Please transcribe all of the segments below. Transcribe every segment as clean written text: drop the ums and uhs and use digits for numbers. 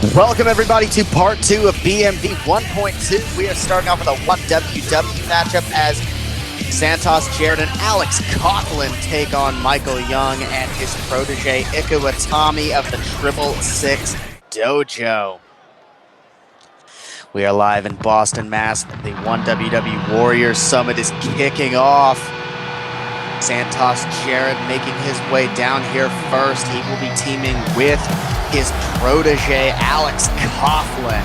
Welcome everybody to part 2 of BMV 1.2. We are starting off with a 1WW matchup as Santos Jarrett and Alex Coughlin take on Michael Young and his protege Iku Atami of the 666 Dojo. We are live in Boston, Mass. The 1WW Warriors Summit is kicking off. Santos Jarrett making his way down here first. He will be teaming with his protege, Alex Coughlin.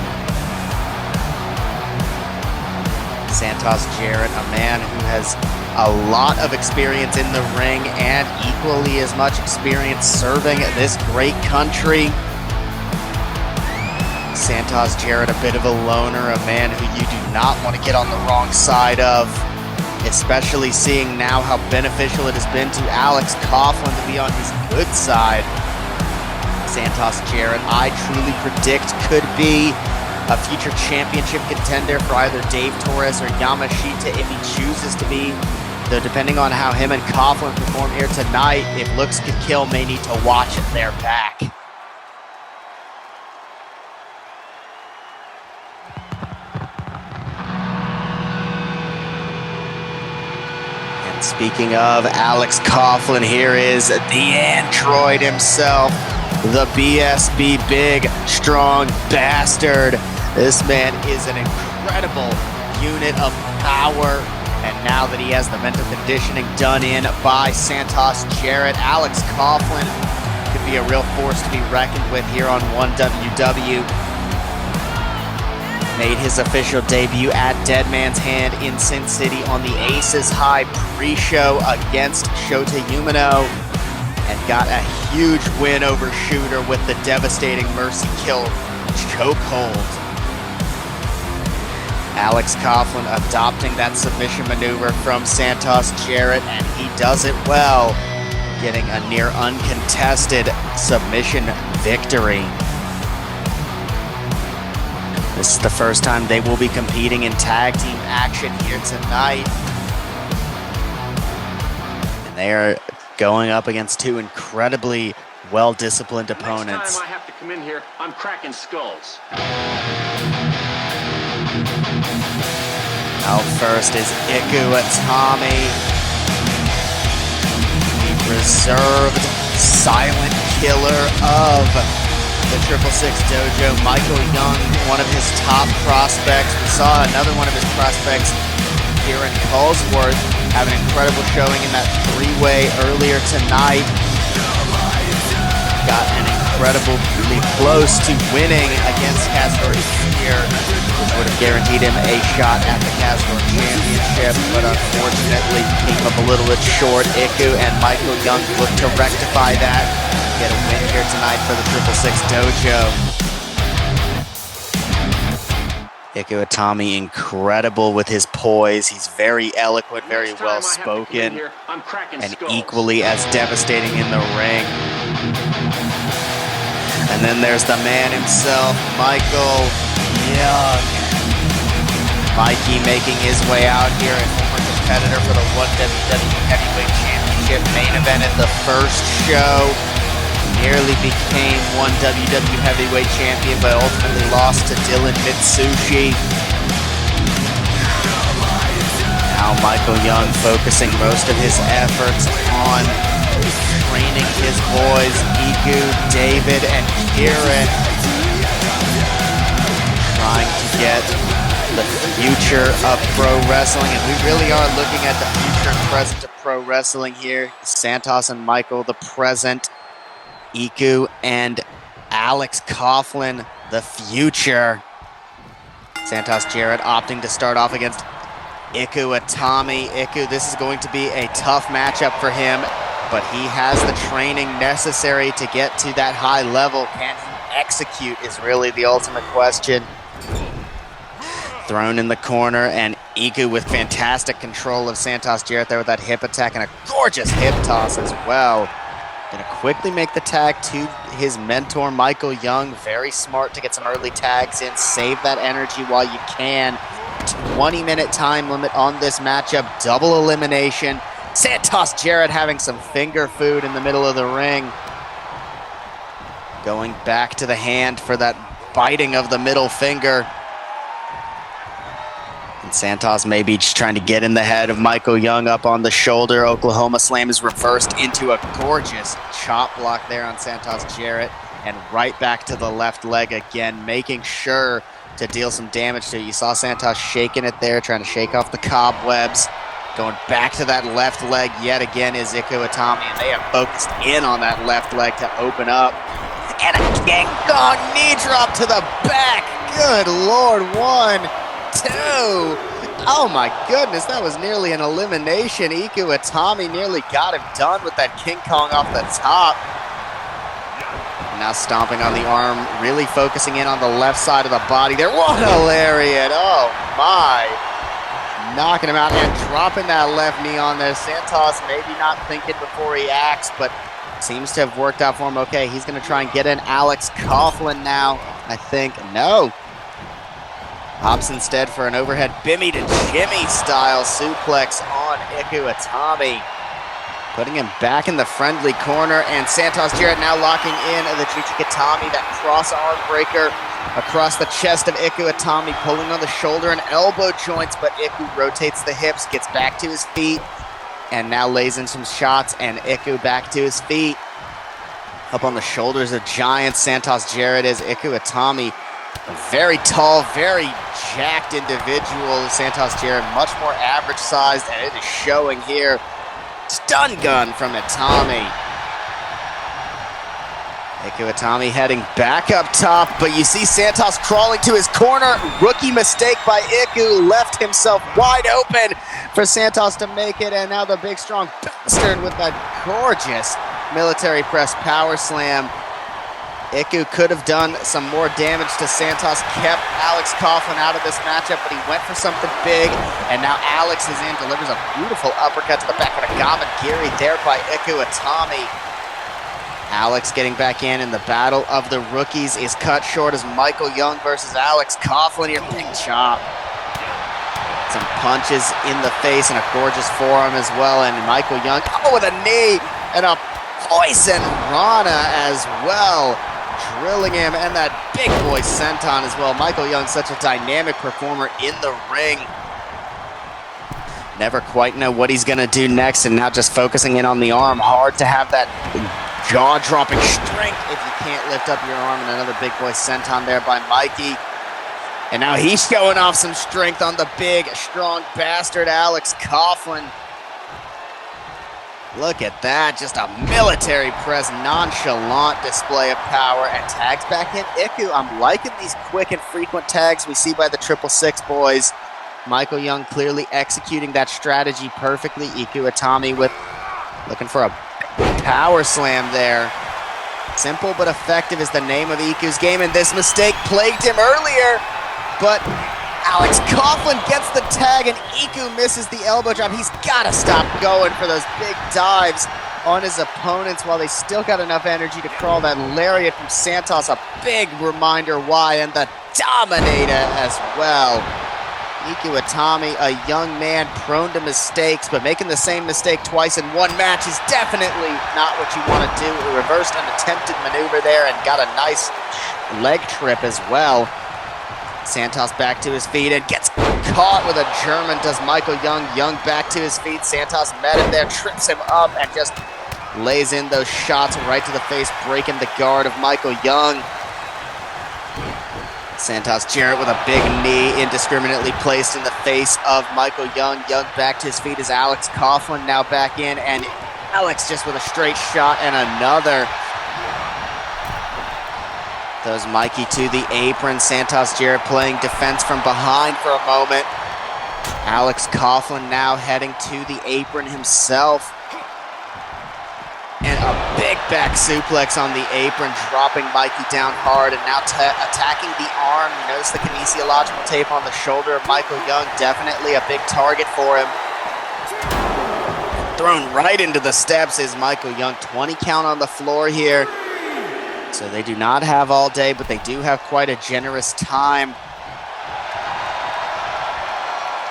Santos Jarrett, a man who has a lot of experience in the ring and equally as much experience serving this great country. Santos Jarrett, a bit of a loner, a man who you do not want to get on the wrong side of, especially seeing now how beneficial it has been to Alex Coughlin to be on his good side. Santos Jarrett, I truly predict, could be a future championship contender for either Dave Torres or Yamashita if he chooses to be. Though depending on how him and Coughlin perform here tonight, if looks could kill, may need to watch their back. And speaking of Alex Coughlin, here is the android himself. The BSB, big, strong bastard. This man is an incredible unit of power. And now that he has the mental conditioning done in by Santos Jarrett, Alex Coughlin could be a real force to be reckoned with here on 1WW. Made his official debut at Dead Man's Hand in Sin City on the Aces High pre-show against Shota Umino, and got a huge win over Shooter with the devastating Mercy Kill chokehold. Alex Coughlin adopting that submission maneuver from Santos Jarrett, and he does it well, getting a near uncontested submission victory. This is the first time they will be competing in tag team action here tonight. And they are going up against two incredibly well-disciplined opponents. Next time I have to come in here, I'm cracking skulls. Out first is Iku Atami, the reserved silent killer of the 666 Dojo. Michael Young, one of his top prospects. We saw another one of his prospects here in Colesworth have an incredible showing in that three-way earlier tonight. Got an incredibly close to winning against Castor here, which would have guaranteed him a shot at the Castor Championship, but unfortunately came up a little bit short. Iku and Michael Young look to rectify that, get a win here tonight for the 666 Dojo. Iku Atami, incredible with his poise. He's very eloquent, very well spoken, and equally as devastating in the ring. And then there's the man himself, Michael Young. Mikey making his way out here, a former competitor for the 1WW Heavyweight Championship main event at the first show. Nearly became 1WW Heavyweight Champion, but ultimately lost to Dylan Mitsushi. Now Michael Young focusing most of his efforts on training his boys, Iku, David, and Kieran. Trying to get the future of pro wrestling, and we really are looking at the future and present of pro wrestling here. Santos and Michael, the present. Iku and Alex Coughlin, the future. Santos Jarrett opting to start off against Iku Atami. Iku, this is going to be a tough matchup for him, but he has the training necessary to get to that high level. Can he execute is really the ultimate question. Thrown in the corner, and Iku with fantastic control of Santos Jarrett there with that hip attack and a gorgeous hip toss as well. Gonna quickly make the tag to his mentor, Michael Young. Very smart to get some early tags in. Save that energy while you can. 20-minute time limit on this matchup. Double elimination. Santos Jarrett having some finger food in the middle of the ring. Going back to the hand for that biting of the middle finger. And Santos maybe just trying to get in the head of Michael Young up on the shoulder. Oklahoma Slam is reversed into a gorgeous chop block there on Santos Jarrett. And right back to the left leg again, making sure to deal some damage to it. You saw Santos shaking it there, trying to shake off the cobwebs. Going back to that left leg yet again is Iku Itami, and they have focused in on that left leg to open up. And a King Kong knee drop to the back. Good Lord, 1, 2. Oh my goodness, that was nearly an elimination. Iku Itami nearly got him done with that King Kong off the top. Now stomping on the arm, really focusing in on the left side of the body there. What a lariat, oh my. Knocking him out and dropping that left knee on there. Santos maybe not thinking before he acts, but seems to have worked out for him okay. He's going to try and get in Alex Coughlin now, I think. No. Opts instead for an overhead Bimmy to Jimmy style suplex on Iku Itami. Putting him back in the friendly corner, and Santos Jarrett now locking in the Jujikatami, that cross arm breaker across the chest of Iku Itami, pulling on the shoulder and elbow joints, but Iku rotates the hips, gets back to his feet, and now lays in some shots, and Iku back to his feet. Up on the shoulders of giant Santos Jarrett is Iku Itami. A very tall, very jacked individual. Santos Jarrett, much more average sized, and it is showing here. Stun gun from Itami. Iku Itami heading back up top, but you see Santos crawling to his corner. Rookie mistake by Iku, left himself wide open for Santos to make it, and now the big strong bastard with that gorgeous military press power slam. Iku could have done some more damage to Santos, kept Alex Coughlin out of this matchup, but he went for something big, and now Alex is in, delivers a beautiful uppercut to the back of a Gamagiri there by Iku Itami. Alex getting back in the battle of the rookies is cut short as Michael Young versus Alex Coughlin here. Big chop. Some punches in the face and a gorgeous forearm as well, and Michael Young, with a knee and a poison Rana as well. Drilling him, and that big boy senton as well. Michael Young, such a dynamic performer in the ring. Never quite know what he's going to do next, and now just focusing in on the arm. Hard to have that jaw-dropping strength if you can't lift up your arm. And another big boy senton there by Mikey. And now he's showing off some strength on the big, strong bastard Alex Coughlin. Look at that, just a military press, nonchalant display of power, and tags back in Iku. I'm liking these quick and frequent tags we see by the 666 boys. Michael Young clearly executing that strategy perfectly. Iku Itami with looking for a power slam there. Simple but effective is the name of Iku's game, and this mistake plagued him earlier, but Alex Coughlin gets the tag, and Iku misses the elbow drop. He's got to stop going for those big dives on his opponents while they still got enough energy to crawl that lariat from Santos. A big reminder why, and the Dominator as well. Iku Itami, a young man prone to mistakes, but making the same mistake twice in one match is definitely not what you want to do. He reversed an attempted maneuver there and got a nice leg trip as well. Santos back to his feet and gets caught with a German, does Michael Young. Young back to his feet. Santos met him there, trips him up, and just lays in those shots right to the face, breaking the guard of Michael Young. Santos Jarrett with a big knee indiscriminately placed in the face of Michael Young. Young back to his feet as Alex Coughlin now back in, and Alex just with a straight shot and another. Those Mikey to the apron. Santos Jarrett playing defense from behind for a moment. Alex Coughlin now heading to the apron himself. And a big back suplex on the apron, dropping Mikey down hard, and now attacking the arm. You notice the kinesiological tape on the shoulder of Michael Young. Definitely a big target for him. Thrown right into the steps is Michael Young. 20 count on the floor here. So they do not have all day, but they do have quite a generous time.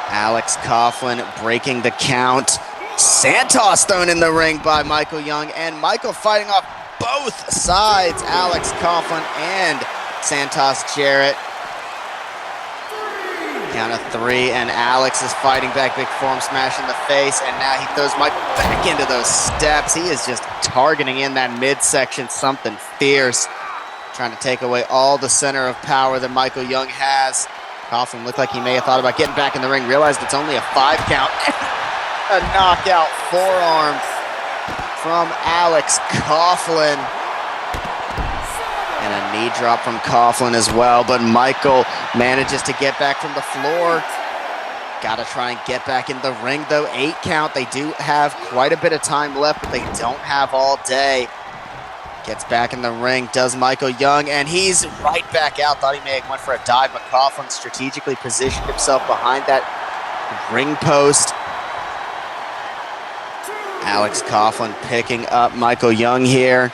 Alex Coughlin breaking the count. Santos thrown in the ring by Michael Young, and Michael fighting off both sides, Alex Coughlin and Santos Jarrett. Count of 3, and Alex is fighting back. Big form smash in the face, and now he throws Michael back into those steps. He is just targeting in that midsection something fierce, trying to take away all the center of power that Michael Young has. Coughlin looked like he may have thought about getting back in the ring, realized it's only a 5 count. A knockout forearm from Alex Coughlin. And a knee drop from Coughlin as well, but Michael manages to get back from the floor. Got to try and get back in the ring, though. 8 count. They do have quite a bit of time left, but they don't have all day. Gets back in the ring, does Michael Young, and he's right back out. Thought he may have went for a dive, but Coughlin strategically positioned himself behind that ring post. Alex Coughlin picking up Michael Young here.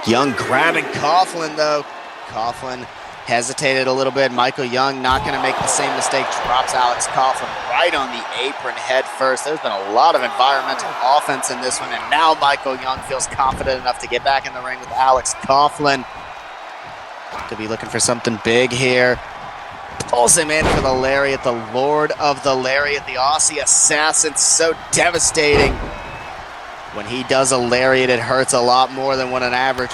Young grabbing Coughlin, though. Coughlin hesitated a little bit. Michael Young not going to make the same mistake. Drops Alex Coughlin right on the apron head first. There's been a lot of environmental offense in this one, and now Michael Young feels confident enough to get back in the ring with Alex Coughlin. Could be looking for something big here. Pulls him in for the lariat, the Lord of the Lariat, the Aussie Assassin. So devastating. When he does a lariat, it hurts a lot more than when an average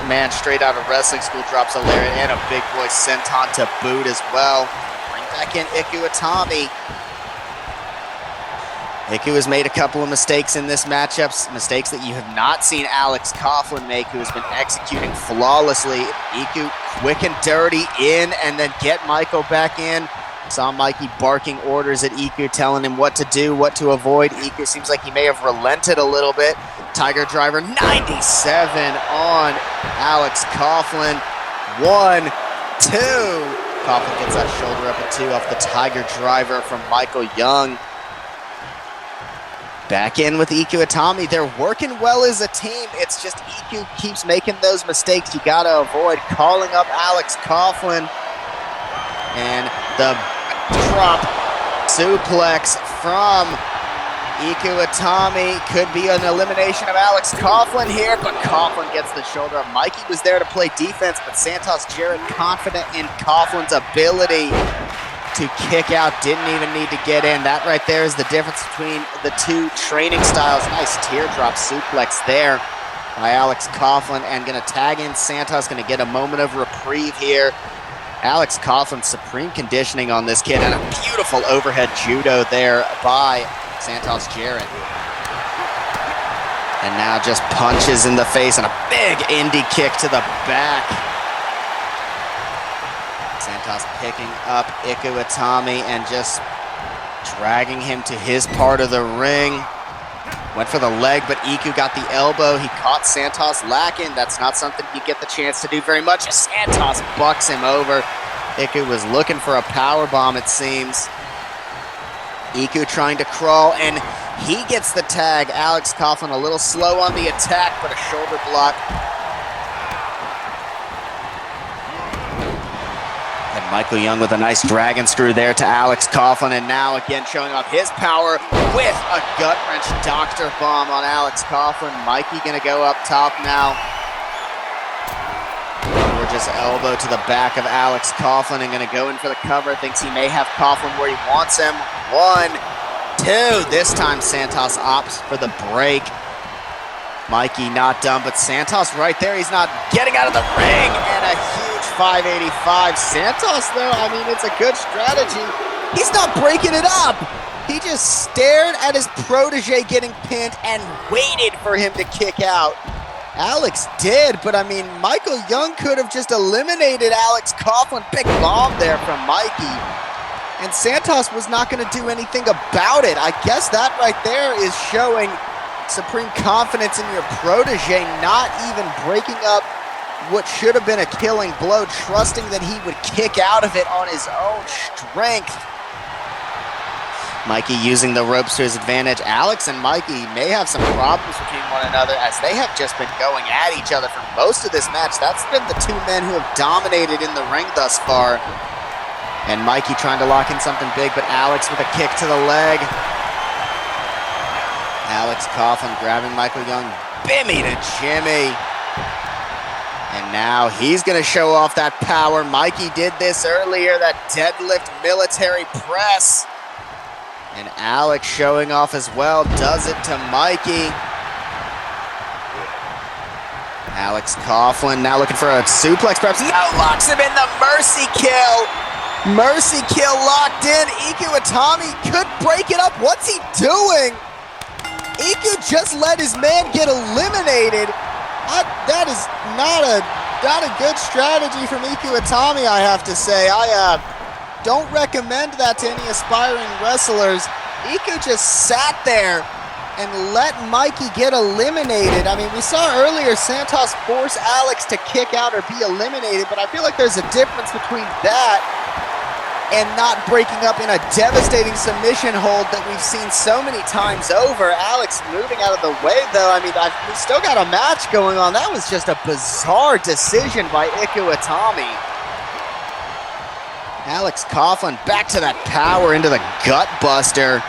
man straight out of wrestling school drops a lariat, and a big boy senton to boot as well. Bring back in Iku Itami. Iku has made a couple of mistakes in this matchup, mistakes that you have not seen Alex Coughlin make, who has been executing flawlessly. Iku quick and dirty in, and then get Michael back in. Saw Mikey barking orders at Iku, telling him what to do, what to avoid. Iku seems like he may have relented a little bit. Tiger Driver 97 on Alex Coughlin. 1, 2. Coughlin gets that shoulder up at 2 off the Tiger Driver from Michael Young. Back in with Iku Itami. They're working well as a team. It's just Iku keeps making those mistakes you got to avoid. Calling up Alex Coughlin. And the drop suplex from Iku Itami could be an elimination of Alex Coughlin here, but Coughlin gets the shoulder up. Mikey was there to play defense, but Santos Jarrett confident in Coughlin's ability to kick out, didn't even need to get in. That right there is the difference between the two training styles. Nice teardrop suplex there by Alex Coughlin, and going to tag in Santos, going to get a moment of reprieve here. Alex Coughlin, supreme conditioning on this kid, and a beautiful overhead judo there by Santos Jarrett. And now just punches in the face and a big indie kick to the back. Santos picking up Iku Itami and just dragging him to his part of the ring. Went for the leg, but Iku got the elbow. He caught Santos lacking. That's not something you get the chance to do very much. Santos bucks him over. Iku was looking for a power bomb, it seems. Iku trying to crawl, and he gets the tag. Alex Coughlin a little slow on the attack, but a shoulder block. And Michael Young with a nice dragon screw there to Alex Coughlin, and now again showing off his power with a gut-wrench doctor bomb on Alex Coughlin. Mikey gonna go up top now. Gorgeous elbow to the back of Alex Coughlin, and gonna go in for the cover. Thinks he may have Coughlin where he wants him. 1, 2. This time Santos opts for the break. Mikey not done, but Santos right there. He's not getting out of the ring, and a huge 585. Santos, though, I mean, it's a good strategy. He's not breaking it up. He just stared at his protege getting pinned and waited for him to kick out. Alex did, but I mean, Michael Young could have just eliminated Alex Coughlin. Big bomb there from Mikey. And Santos was not going to do anything about it. I guess that right there is showing supreme confidence in your protege, not even breaking up what should have been a killing blow, trusting that he would kick out of it on his own strength. Mikey using the ropes to his advantage. Alex and Mikey may have some problems between one another, as they have just been going at each other for most of this match. That's been the two men who have dominated in the ring thus far. And Mikey trying to lock in something big, but Alex with a kick to the leg. Alex Coughlin grabbing Michael Young. Bimmy to Jimmy. And now he's going to show off that power. Mikey did this earlier, that deadlift military press. And Alex showing off as well, does it to Mikey. Alex Coughlin now looking for a suplex, perhaps. No, locks him in the mercy kill. Mercy kill locked in. Iku Itami could break it up. What's he doing? Iku just let his man get eliminated. That is not a good strategy from Iku Itami, I have to say. I don't recommend that to any aspiring wrestlers. Iku just sat there and let Mikey get eliminated. I mean, we saw earlier Santos force Alex to kick out or be eliminated, but I feel like there's a difference between that and not breaking up in a devastating submission hold that we've seen so many times over. Alex moving out of the way, though. I mean, we've still got a match going on. That was just a bizarre decision by Iku Itami. Alex Coughlin back to that power into the gut buster.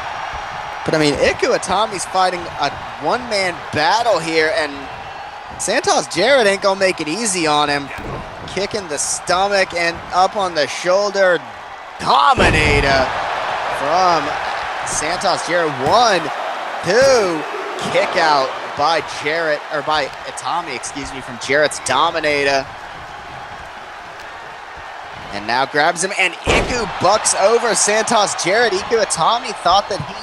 But I mean, Iku Itami's fighting a one-man battle here, and Santos Jarrett ain't gonna make it easy on him. Kicking the stomach and up on the shoulder. Dominator from Santos Jarrett. 1, 2, kick out by Jarrett, or by Itami, excuse me, from Jarrett's Dominator. And now grabs him, and Iku bucks over Santos Jarrett. Iku Itami thought that he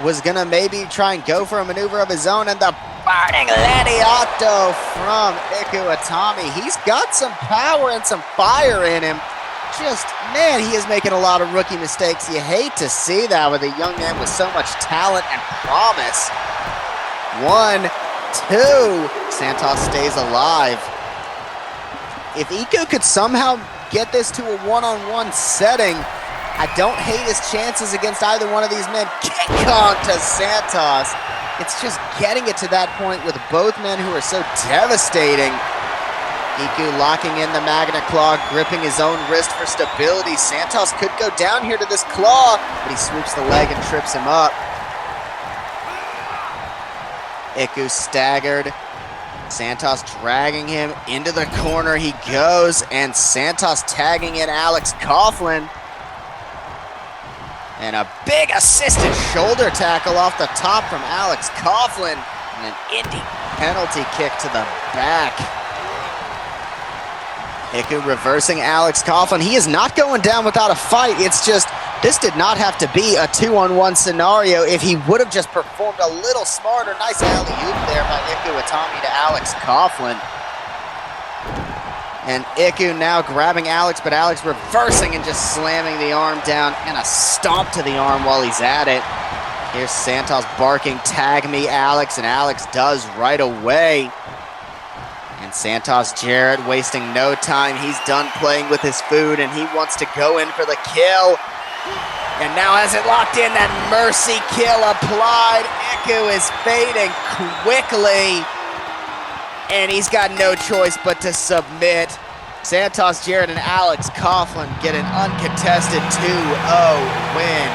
was gonna maybe try and go for a maneuver of his own, and the burning Latiato from Iku Itami. He's got some power and some fire in him. Just, man, he is making a lot of rookie mistakes. You hate to see that with a young man with so much talent and promise. 1, 2, Santos stays alive. If Iku could somehow get this to a one-on-one setting, I don't hate his chances against either one of these men. Kick on to Santos. It's just getting it to that point with both men who are so devastating. Iku locking in the Magna Claw, gripping his own wrist for stability. Santos could go down here to this claw, but he swoops the leg and trips him up. Iku staggered. Santos dragging him into the corner. He goes, and Santos tagging in Alex Coughlin. And a big assisted shoulder tackle off the top from Alex Coughlin. And an Indy penalty kick to the back. Iku reversing Alex Coughlin. He is not going down without a fight. It's just, this did not have to be a 2-on-1 scenario if he would have just performed a little smarter. Nice alley-oop there by Iku Itami to Alex Coughlin. And Iku now grabbing Alex, but Alex reversing and just slamming the arm down, and a stomp to the arm while he's at it. Here's Santos barking, "Tag me, Alex," and Alex does right away. And Santos Jarrett wasting no time. He's done playing with his food, and he wants to go in for the kill. And now has it locked in, that mercy kill applied. Iku is fading quickly, and he's got no choice but to submit. Santos Jarrett and Alex Coughlin get an uncontested 2-0 win.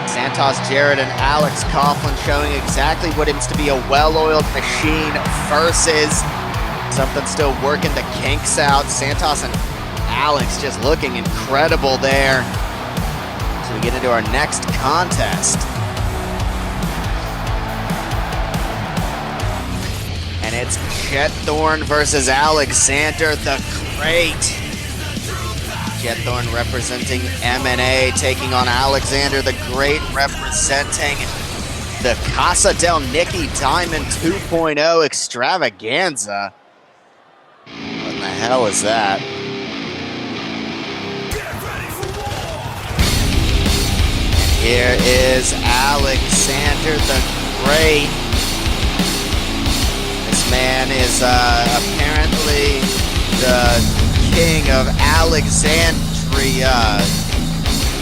Santos Jarrett and Alex Coughlin showing exactly what it means to be a well-oiled machine versus something still working the kinks out. Santos and Alex just looking incredible there. So we get into our next contest. And it's Chet Thorne versus Alexander the Great. Chet Thorne representing M&A, taking on Alexander the Great, representing the Casa del Nicky Diamond 2.0 extravaganza. What in the hell is that? And here is Alexander the Great. This man is apparently the king of Alexandria,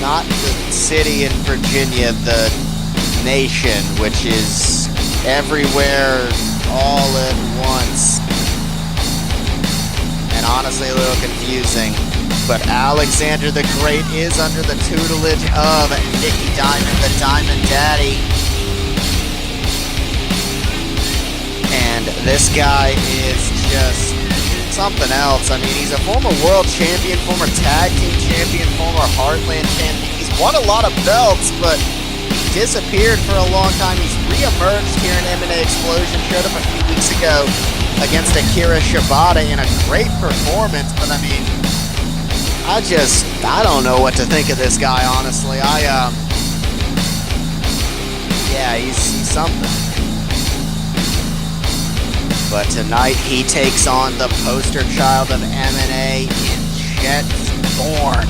not the city in Virginia, the nation, which is everywhere all at once. And honestly a little confusing. But Alexander the Great is under the tutelage of Nicky Diamond, the Diamond Daddy. And this guy is just something else. I mean, he's a former world champion, former tag team champion, former Heartland champion. He's won a lot of belts, but disappeared for a long time. He's re-emerged here in M&A Explosion. Showed up a few weeks ago against Akira Shibata in a great performance. But I mean, I don't know what to think of this guy, honestly. Yeah, he's something. But tonight he takes on the poster child of M&A in Jet Thorn.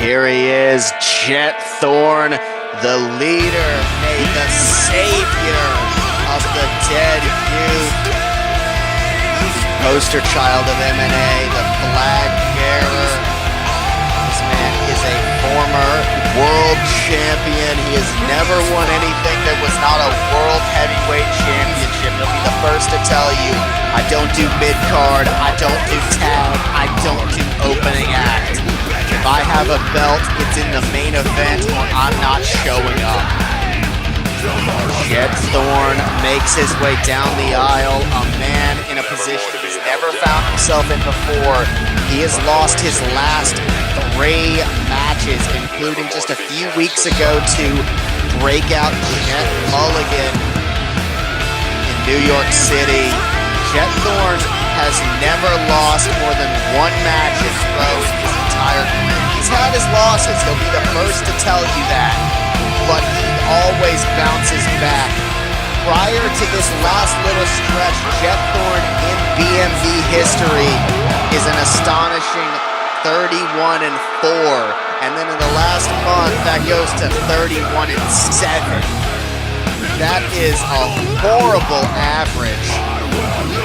Here he is, Jet Thorn, the leader, the savior of the dead youth, poster child of M&A, the flag bearer. This man is a former world champion. He has never won anything that was not a world heavyweight championship. He'll be the first to tell you, I don't do mid-card, I don't do tag, I don't do opening act. If I have a belt, it's in the main event or I'm not showing up. Jet Thorn makes his way down the aisle, a man in a position he's never found himself in before. He has lost his last 3 matches, including just a few weeks ago to breakout Jet Mulligan in New York City. Jet Thorn has never lost more than 1 match in a row in his entire career. He's had his losses, he'll be the first to tell you that, but he always bounces back. Prior to this last little stretch, Jet Thorn in BMV history is an astonishing 31-4, and then in the last month that goes to 31-7. That is a horrible average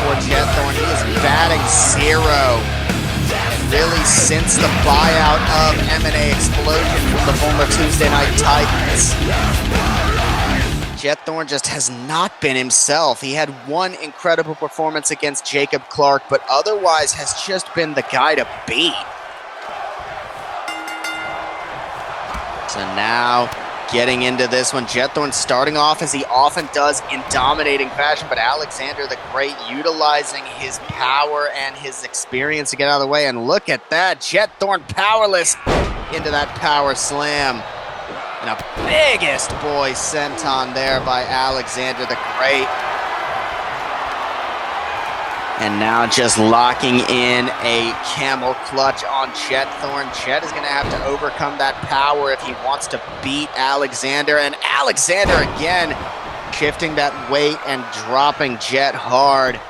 for Jet Thorn. He is batting 0. And really, since the buyout of M&A Explosion from the former Tuesday Night Titans, Jet Thorn just has not been himself. He had 1 incredible performance against Jacob Clark, but otherwise has just been the guy to beat. So now, getting into this one, Jet Thorn starting off as he often does in dominating fashion, but Alexander the Great utilizing his power and his experience to get out of the way. And look at that, Jet Thorn powerless into that power slam. And a biggest boy senton there by Alexander the Great. And now just locking in a camel clutch on Jet Thorn. Jet is going to have to overcome that power if he wants to beat Alexander. And Alexander again shifting that weight and dropping Jet hard.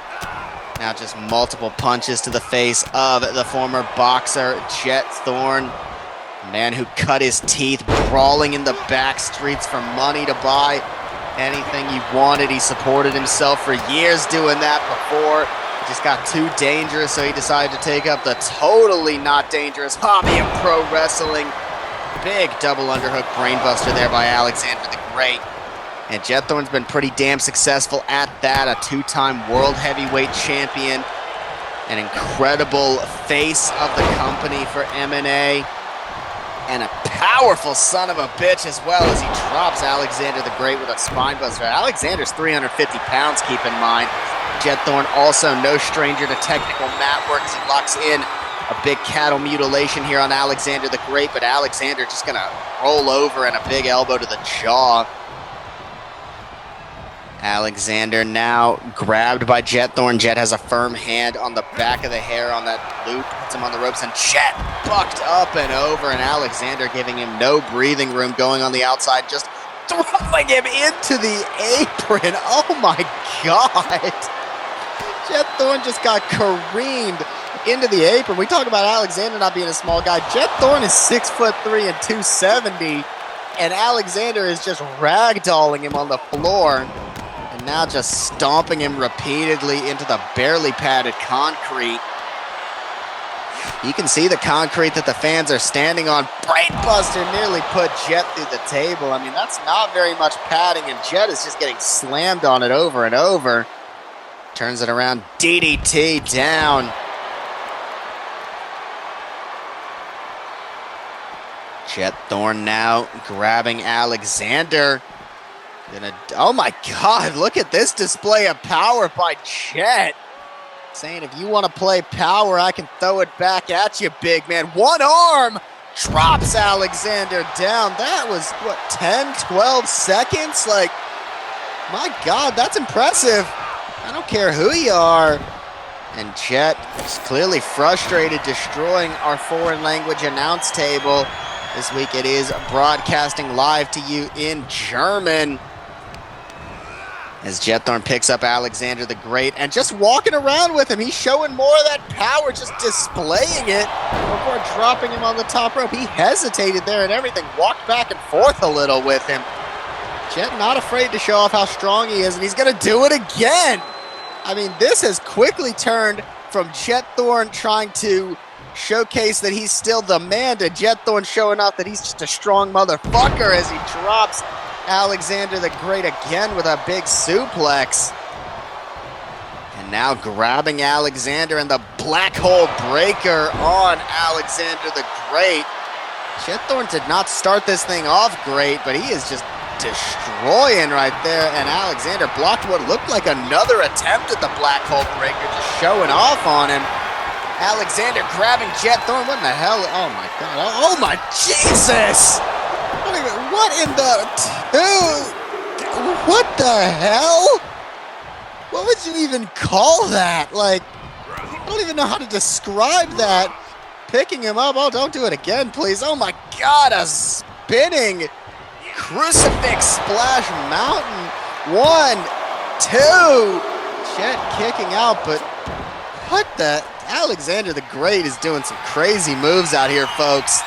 Now just multiple punches to the face of the former boxer Jet Thorn. A man who cut his teeth brawling in the back streets for money to buy anything he wanted. He supported himself for years doing that before. Just got too dangerous, so he decided to take up the totally not dangerous hobby of pro wrestling. Big double underhook brainbuster there by Alexander the Great. And Jet Thorn's been pretty damn successful at that. A 2-time world heavyweight champion. An incredible face of the company for M&A. And a powerful son of a bitch as well, as he drops Alexander the Great with a spinebuster. Alexander's 350 pounds, keep in mind. Jet Thorn also no stranger to technical mat work as he locks in a big cattle mutilation here on Alexander the Great, but Alexander just gonna roll over and a big elbow to the jaw. Alexander now grabbed by Jet Thorn. Jet has a firm hand on the back of the hair on that loop, puts him on the ropes, and Jet bucked up and over, and Alexander giving him no breathing room, going on the outside, just throwing him into the apron. Oh my God. Jet Thorn just got careened into the apron. We talk about Alexander not being a small guy. Jet Thorne is 6'3" and 270, and Alexander is just ragdolling him on the floor, and now just stomping him repeatedly into the barely padded concrete. You can see the concrete that the fans are standing on. Brainbuster nearly put Jet through the table. I mean, that's not very much padding, and Jet is just getting slammed on it over and over. Turns it around, DDT down. Jet Thorne now grabbing Alexander. Oh my God, look at this display of power by Jet. Saying, if you want to play power, I can throw it back at you, big man. One arm drops Alexander down. That was, what, 10, 12 seconds? Like, my God, that's impressive. I don't care who you are. And Jet is clearly frustrated, destroying our foreign language announce table. This week it is broadcasting live to you in German. As Jet Thorne picks up Alexander the Great and just walking around with him. He's showing more of that power, just displaying it before dropping him on the top rope. He hesitated there and everything, walked back and forth a little with him. Jet not afraid to show off how strong he is, and he's going to do it again. I mean, this has quickly turned from Jet Thorne trying to showcase that he's still the man to Jet Thorne showing off that he's just a strong motherfucker as he drops Alexander the Great again with a big suplex. And now grabbing Alexander and the black hole breaker on Alexander the Great. Jet Thorne did not start this thing off great, but he is just destroying right there. And Alexander blocked what looked like another attempt at the black hole breaker, just showing off on him. Alexander grabbing Jet Thorne. What in the hell? Oh my God. Oh my Jesus! What in the what the hell? What would you even call that? Like, I don't even know how to describe that. Picking him up. Oh, don't do it again, please. Oh my God, a spinning crucifix splash mountain. 1, 2. Jet kicking out, but what the? Alexander the Great is doing some crazy moves out here, folks.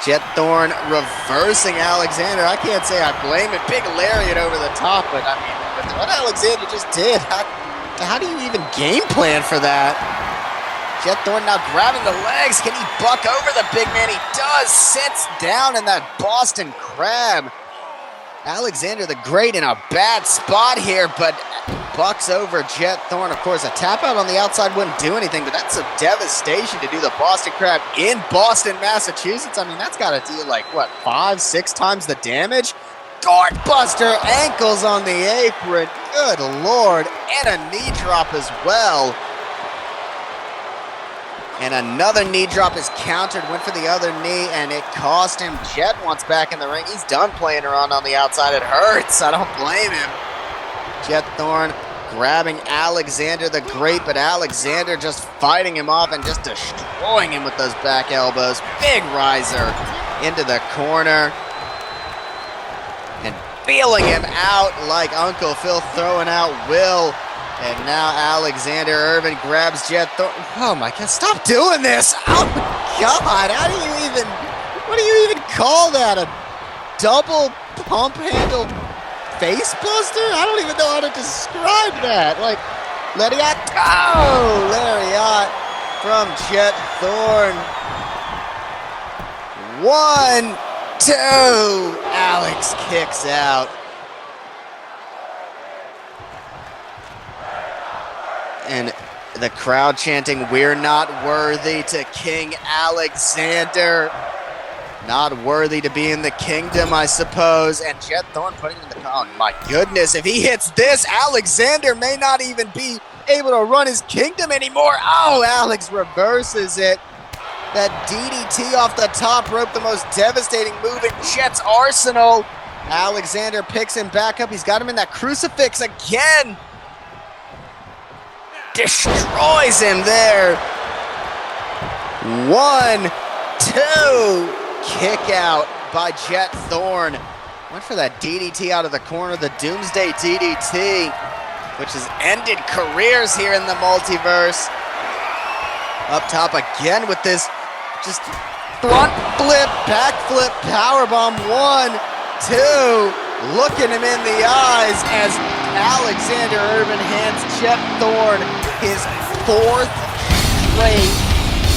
Jet Thorne reversing Alexander. I can't say I blame it. Big lariat over the top, but I mean, with what Alexander just did, how do you even game plan for that? Jet Thorne now grabbing the legs. Can he buck over the big man? He does. Sits down in that Boston Crab. Alexander the Great in a bad spot here, but bucks over Jet Thorne. Of course, a tap out on the outside wouldn't do anything, but that's some devastation to do the Boston Crab in Boston, Massachusetts. I mean, that's got to do like, what, 5, 6 times the damage? Buster ankles on the apron. Good Lord. And a knee drop as well. And another knee drop is countered, went for the other knee, and it cost him. Jet wants back in the ring. He's done playing around on the outside. It hurts. I don't blame him. Jet Thorne grabbing Alexander the Great, but Alexander just fighting him off and just destroying him with those back elbows. Big riser into the corner. And feeling him out like Uncle Phil throwing out Will. And now Alexander Irvin grabs Jet Thorne. Oh my God, stop doing this. Oh my God, what do you even call that? A double pump handle face buster? I don't even know how to describe that. Like, lariat. Oh, lariat from Jet Thorne. 1, 2. Alex kicks out. And the crowd chanting, "We're not worthy" to King Alexander. Not worthy to be in the kingdom, I suppose. And Jet Thorne putting him in the... Oh, my goodness. If he hits this, Alexander may not even be able to run his kingdom anymore. Oh, Alex reverses it. That DDT off the top rope, the most devastating move in Jet's arsenal. Alexander picks him back up. He's got him in that crucifix again. Destroys him there. 1, 2. Kick out by Jet Thorne. Went for that DDT out of the corner, the Doomsday DDT, which has ended careers here in the multiverse. Up top again with this just front flip, back flip, powerbomb. 1, 2. Looking him in the eyes as Alexander Urban hands Chet Thorne his 4th straight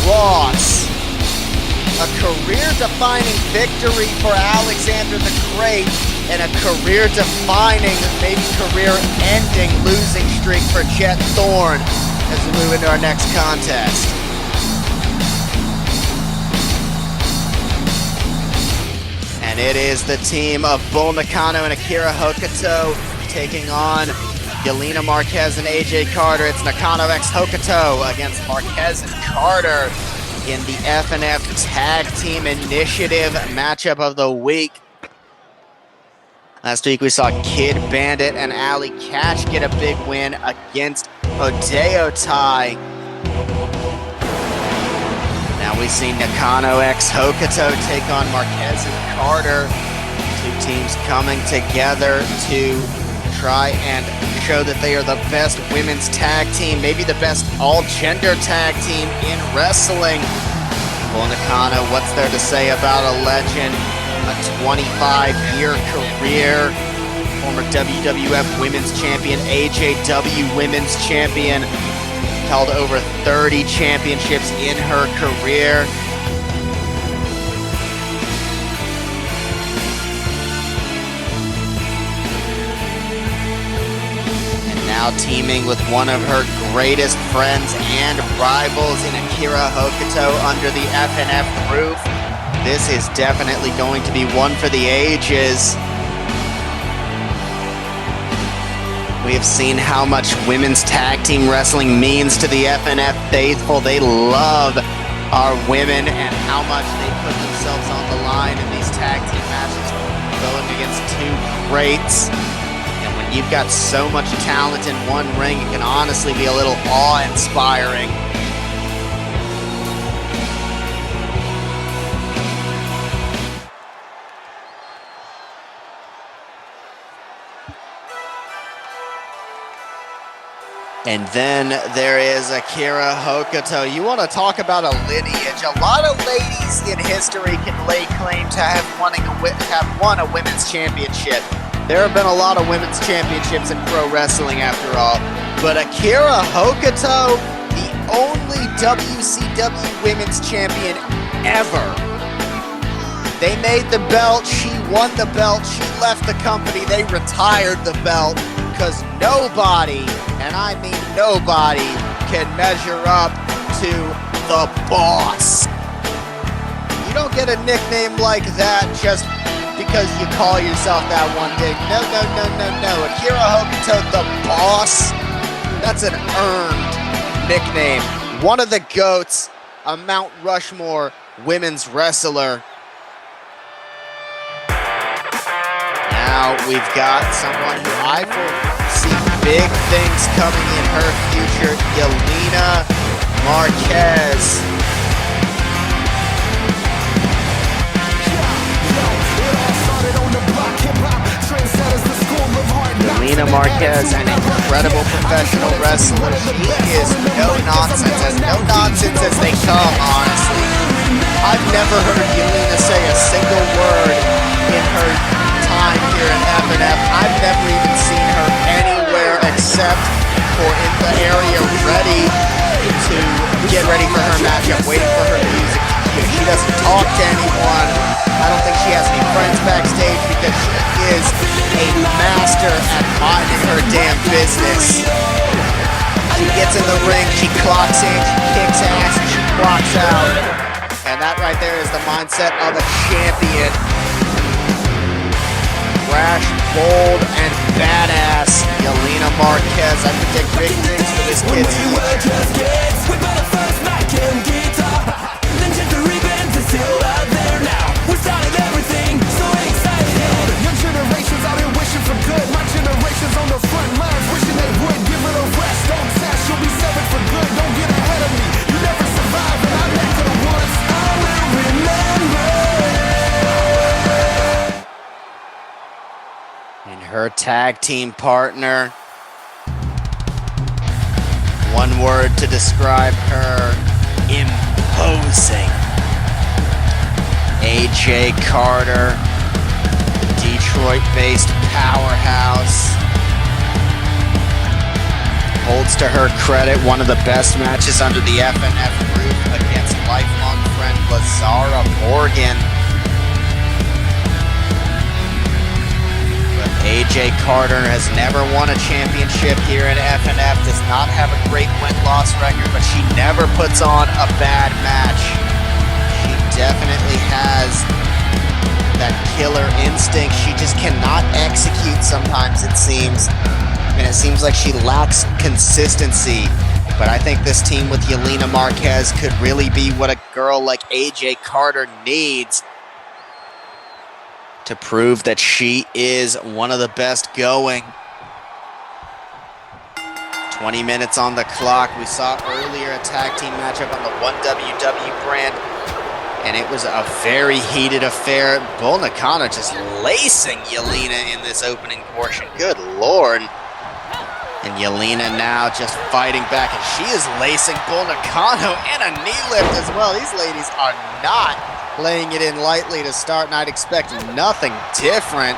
loss. A career-defining victory for Alexander the Great and a career-defining, maybe career-ending losing streak for Chet Thorne as we move into our next contest. And it is the team of Bull Nakano and Akira Hokuto taking on Yelena Marquez and AJ Carter. It's Nakano x Hokuto against Marquez and Carter in the FNF Tag Team Initiative matchup of the week. Last week we saw Kid Bandit and Allie Cash get a big win against Hideo Tai. Now we see Nakano x Hokuto take on Marquez and Carter. Two teams coming together to try and show that they are the best women's tag team, maybe the best all-gender tag team in wrestling. Bull Nakano, what's there to say about a legend? A 25-year career, former WWF Women's Champion, AJW Women's Champion, held over 30 championships in her career. And now teaming with one of her greatest friends and rivals in Akira Hokuto under the FNF roof. This is definitely going to be one for the ages. We have seen how much women's tag team wrestling means to the FNF faithful. They love our women and how much they put themselves on the line in these tag team matches, going against two greats. And when you've got so much talent in one ring, it can honestly be a little awe-inspiring. And then there is Akira Hokuto. You want to talk about a lineage. A lot of ladies in history can lay claim to have won a women's championship. There have been a lot of women's championships in pro wrestling after all. But Akira Hokuto, the only WCW women's champion ever. They made the belt, she won the belt, she left the company, they retired the belt. Because nobody, and I mean nobody, can measure up to the boss. You don't get a nickname like that just because you call yourself that one day. No. Akira Hokuto, the boss, that's an earned nickname. One of the GOATs, a Mount Rushmore women's wrestler. Now we've got someone who I foresee big things coming in her future, Yelena Marquez. Yelena Marquez, an incredible professional wrestler. She is no nonsense as they come, honestly. I've never heard Yelena say a single word in her time here in FNF. I've never even seen her anywhere except for in the area get ready for her matchup, waiting for her music to cue. She doesn't talk to anyone. I don't think she has any friends backstage because she is a master at minding her damn business. She gets in the ring, she clocks in, she kicks ass, and she clocks out. And that right there is the mindset of a champion. Brash, bold, and badass Yelena Marquez. I predict big things for this kid's future. And her tag team partner, one word to describe her, imposing. AJ Carter, Detroit-based powerhouse. Holds to her credit one of the best matches under the FNF roof against lifelong friend Lazara Morgan. But AJ Carter has never won a championship here in FNF, does not have a great win-loss record, but she never puts on a bad match. She definitely has that killer instinct. She just cannot execute sometimes, it seems. And it seems like she lacks consistency. But I think this team with Yelena Marquez could really be what a girl like AJ Carter needs to prove that she is one of the best going. 20 minutes on the clock. We saw earlier a tag team matchup on the 1WW brand, and it was a very heated affair. Bull Nakano just lacing Yelena in this opening portion. Good Lord. And Yelena now just fighting back, and she is lacing Bull Nakano and a knee lift as well. These ladies are not laying it in lightly to start, and I'd expect nothing different.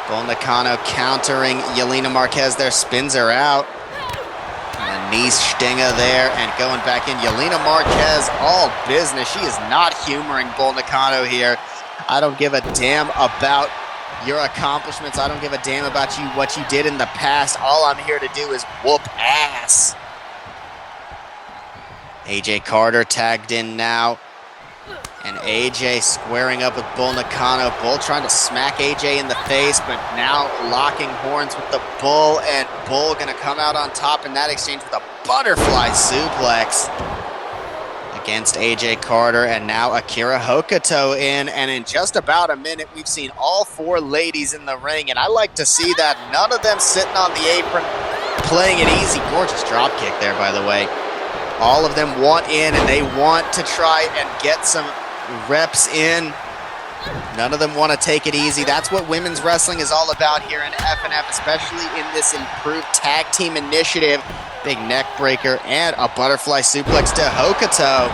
Bull Nakano countering Yelena Marquez there, spins her out. And a knee stinger there, and going back in. Yelena Marquez, all business. She is not humoring Bull Nakano here. I don't give a damn about your accomplishments. I don't give a damn about what you did in the past. All I'm here to do is whoop ass. AJ Carter tagged in now, and AJ squaring up with Bull Nakano. Bull trying to smack AJ in the face, but now locking horns with the Bull, and Bull gonna come out on top in that exchange with a butterfly suplex against AJ Carter. And now Akira Hokuto in, and in just about a minute we've seen all four ladies in the ring, and I like to see that. None of them sitting on the apron playing it easy. Gorgeous drop kick there, by the way. All of them want in, and they want to try and get some reps in. None of them want to take it easy. That's what women's wrestling is all about here in FNF, especially in this improved tag team initiative. Big neck breaker and a butterfly suplex to Hokuto.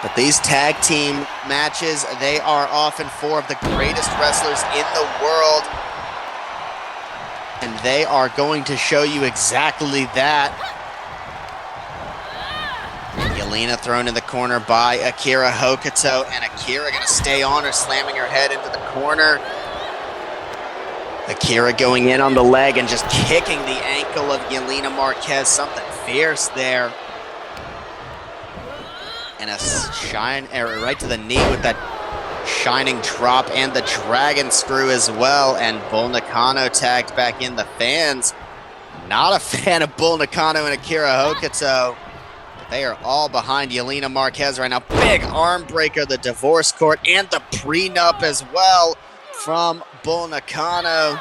But these tag team matches, they are often four of the greatest wrestlers in the world, and they are going to show you exactly that. Yelena thrown in the corner by Akira Hokuto, and Akira gonna stay on her, slamming her head into the corner. Akira going in on the leg and just kicking the ankle of Yelena Marquez. Something fierce there. And a shine right to the knee with that shining drop and the dragon screw as well. And Bull Nakano tagged back in. The fans not a fan of Bull Nakano and Akira Hokuto. They are all behind Yelena Marquez right now. Big arm breaker, the divorce court, and the prenup as well from Bull Nakano.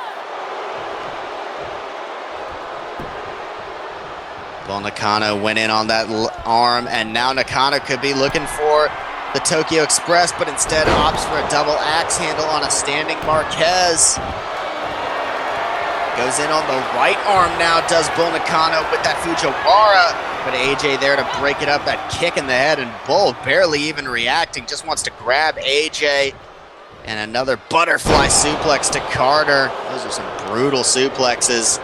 Bull Nakano went in on that arm, and now Nakano could be looking for the Tokyo Express, but instead opts for a double axe handle on a standing Marquez. Goes in on the right arm now, does Bull Nakano with that Fujiwara, but AJ there to break it up, that kick in the head, and Bull barely even reacting, just wants to grab AJ. And another butterfly suplex to Carter. Those are some brutal suplexes.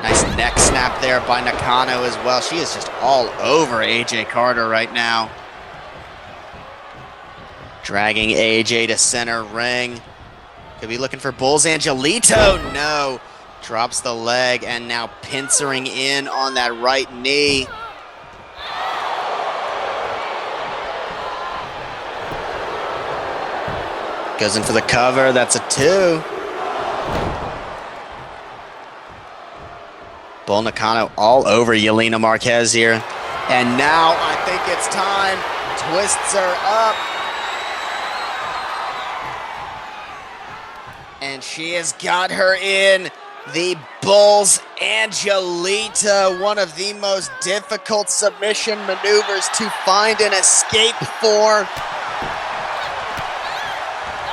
Nice neck snap there by Nakano as well. She is just all over AJ Carter right now. Dragging AJ to center ring. Could be looking for Bull's Angelito. No. Drops the leg, and now pincering in on that right knee. Goes in for the cover. That's a 2. Bull Nakano all over Yelena Marquez here. And now I think it's time. Twists her up. And she has got her in. The Bull's Angelita, one of the most difficult submission maneuvers to find an escape for.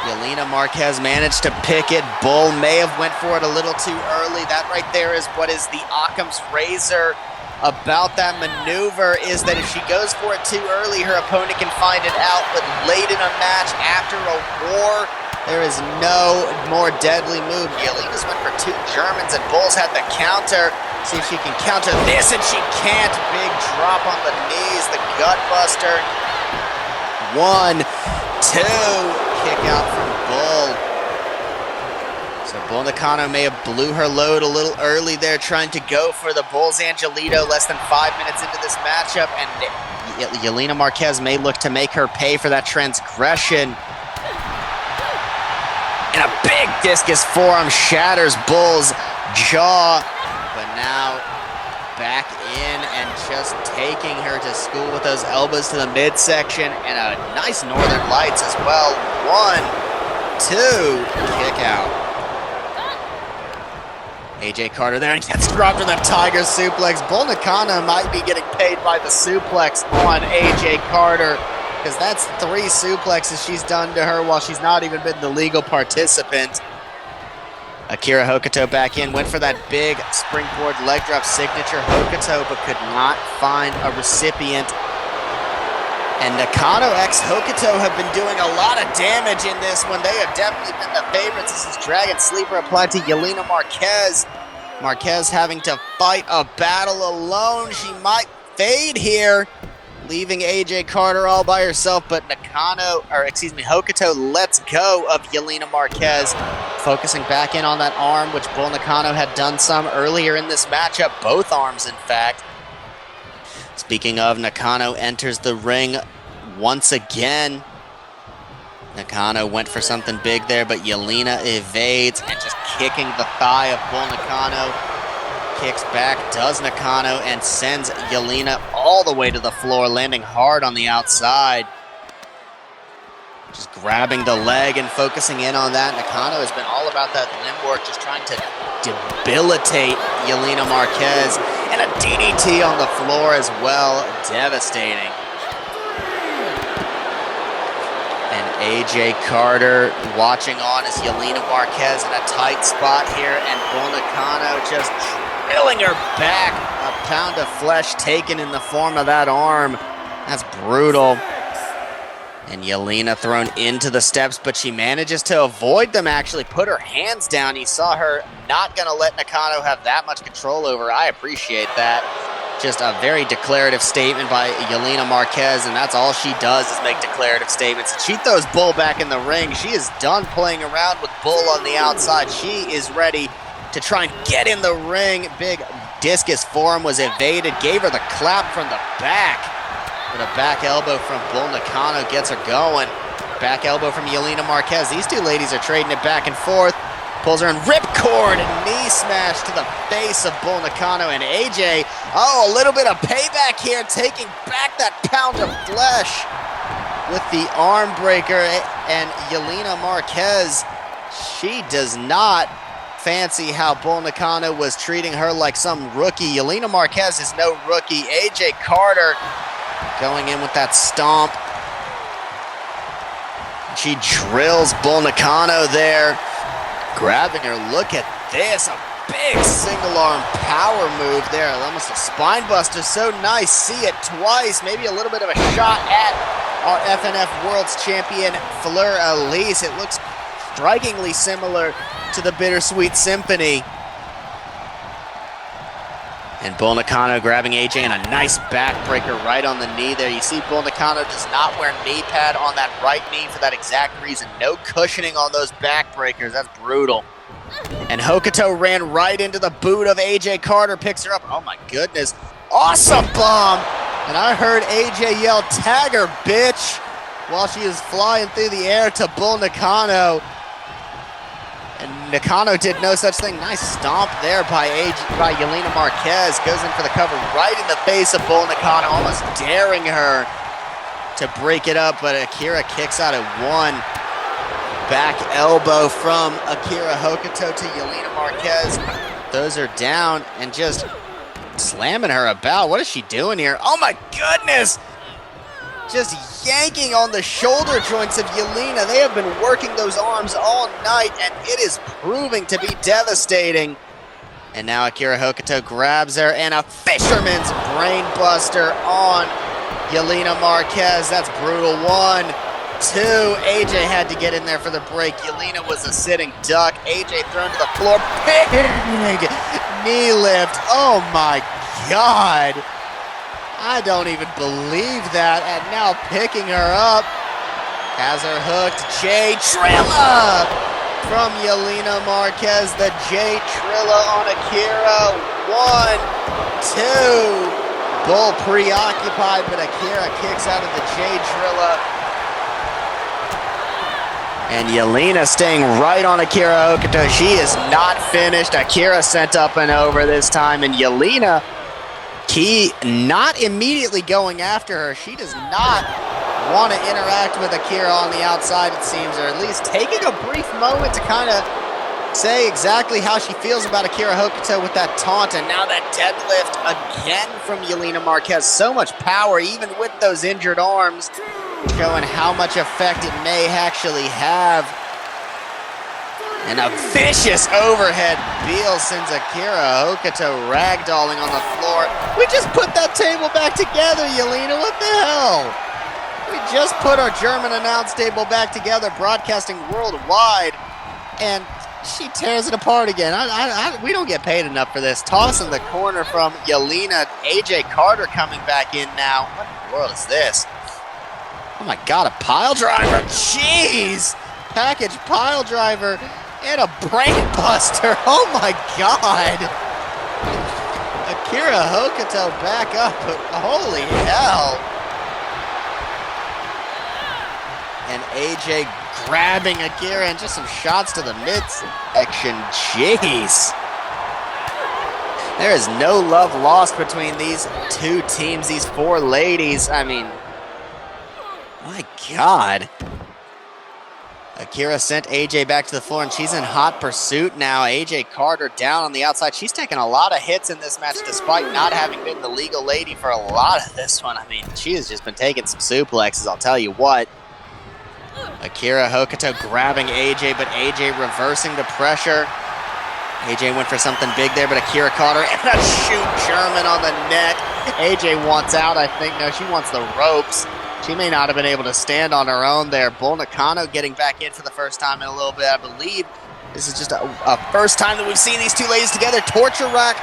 Yelena Marquez managed to pick it. Bull may have went for it a little too early. That right there is what is the Occam's razor. about that maneuver is that if she goes for it too early, her opponent can find it out, but late in a match, after a war, there is no more deadly move. Yelena's went for 2 Germans, and Bulls had the counter. See if she can counter this, and she can't. Big drop on the knees, the gut buster. 1, 2, kick out from Bull. So Bull Nakano may have blew her load a little early there, trying to go for the Bulls Angelito less than 5 minutes into this matchup, and Yelena Marquez may look to make her pay for that transgression. And a big discus forearm shatters Bull's jaw, but now back in and just taking her to school with those elbows to the midsection, and a nice Northern Lights as well. 1, 2, kick out. AJ Carter there and gets dropped with that Tiger suplex. Bull Nakano might be getting paid by the suplex on AJ Carter, because that's 3 suplexes she's done to her while she's not even been the legal participant. Akira Hokuto back in, went for that big springboard leg drop signature Hokuto, but could not find a recipient. And Nakano x Hokuto have been doing a lot of damage in this one. They have definitely been the favorites. This is Dragon Sleeper applied to Yelena Marquez. Marquez having to fight a battle alone. She might fade here, leaving AJ Carter all by herself, but Hokuto lets go of Yelena Marquez, focusing back in on that arm, which Bull Nakano had done some earlier in this matchup, both arms in fact. Speaking of, Nakano enters the ring once again. Nakano went for something big there, but Yelena evades and just kicking the thigh of Bull Nakano. Kicks back, does Nakano, and sends Yelena all the way to the floor, landing hard on the outside. Just grabbing the leg and focusing in on that. Nakano has been all about that limb work, just trying to debilitate Yelena Marquez. And a DDT on the floor as well, devastating. And AJ Carter watching on as Yelena Marquez in a tight spot here, and Bull Nakano just drilling her back. A pound of flesh taken in the form of that arm. That's brutal. And Yelena thrown into the steps, but she manages to avoid them, actually put her hands down. You saw her not going to let Nakano have that much control over her. I appreciate that. Just a very declarative statement by Yelena Marquez, and that's all she does is make declarative statements. She throws Bull back in the ring. She is done playing around with Bull on the outside. She is ready to try and get in the ring. Big discus forearm was evaded, gave her the clap from the back. But a back elbow from Bull Nakano gets her going. Back elbow from Yelena Marquez. These two ladies are trading it back and forth. Pulls her in ripcord and knee smash to the face of Bull Nakano, and AJ. Oh, a little bit of payback here, taking back that pound of flesh with the arm breaker. And Yelena Marquez, she does not fancy how Bull Nakano was treating her like some rookie. Yelena Marquez is no rookie. AJ Carter going in with that stomp. She drills Bull Nakano there. Grabbing her, look at this, a big single arm power move there, almost a spine buster, so nice, see it twice, maybe a little bit of a shot at our FNF World's Champion Fleur Elise. It looks strikingly similar to the Bittersweet Symphony. And Bull Nakano grabbing AJ and a nice backbreaker right on the knee there. You see Bull Nakano does not wear knee pad on that right knee for that exact reason. No cushioning on those backbreakers. That's brutal. And Hokuto ran right into the boot of AJ Carter, picks her up. Oh my goodness. Awesome bomb! And I heard AJ yell, "Tag her, bitch!" while she is flying through the air to Bull Nakano. And Nakano did no such thing. Nice stomp there by Yelena Marquez. Goes in for the cover right in the face of Bull Nakano, almost daring her to break it up, but Akira kicks out at 1. Back elbow from Akira Hokuto to Yelena Marquez. Those are down and just slamming her about. What is she doing here? Oh my goodness! Just yanking on the shoulder joints of Yelena. They have been working those arms all night, and it is proving to be devastating. And now Akira Hokuto grabs her, and a fisherman's brainbuster on Yelena Marquez. That's brutal. 1, 2. AJ had to get in there for the break. Yelena was a sitting duck. AJ thrown to the floor. Big knee lift. Oh my God. I don't even believe that. And now picking her up. Has her hooked. J Trilla from Yelena Marquez. The J Trilla on Akira. 1, 2. Bull preoccupied, but Akira kicks out of the J Trilla. And Yelena staying right on Akira Hokuto. She is not finished. Akira sent up and over this time. And Yelena, not immediately going after her. She does not want to interact with Akira on the outside, it seems, or at least taking a brief moment to kind of say exactly how she feels about Akira Hokuto with that taunt. And now that deadlift again from Yelena Marquez. So much power, even with those injured arms, showing how much effect it may actually have. And a vicious overhead Beal sends Akira Hokuto ragdolling on the floor. We just put that table back together, Yelena. What the hell? We just put our German announce table back together, broadcasting worldwide, and she tears it apart again. We don't get paid enough for this. Toss in the corner from Yelena. AJ Carter coming back in now. What in the world is this? Oh my God, a pile driver. Jeez. Package pile driver and a brain buster. Oh my God. Akira Hokuto back up. Holy hell. And AJ grabbing Akira and just some shots to the midsection. Jeez. There is no love lost between these two teams, these four ladies. I mean, my God. Akira sent AJ back to the floor, and she's in hot pursuit now. AJ Carter down on the outside. She's taken a lot of hits in this match despite not having been the legal lady for a lot of this one. I mean, she has just been taking some suplexes, I'll tell you what. Akira Hokuto grabbing AJ, but AJ reversing the pressure. AJ went for something big there, but Akira caught her, and a shoot German on the net. AJ wants out, I think. No, she wants the ropes. She may not have been able to stand on her own there. Bull Nakano getting back in for the first time in a little bit, I believe. This is just a first time that we've seen these two ladies together. Torture rack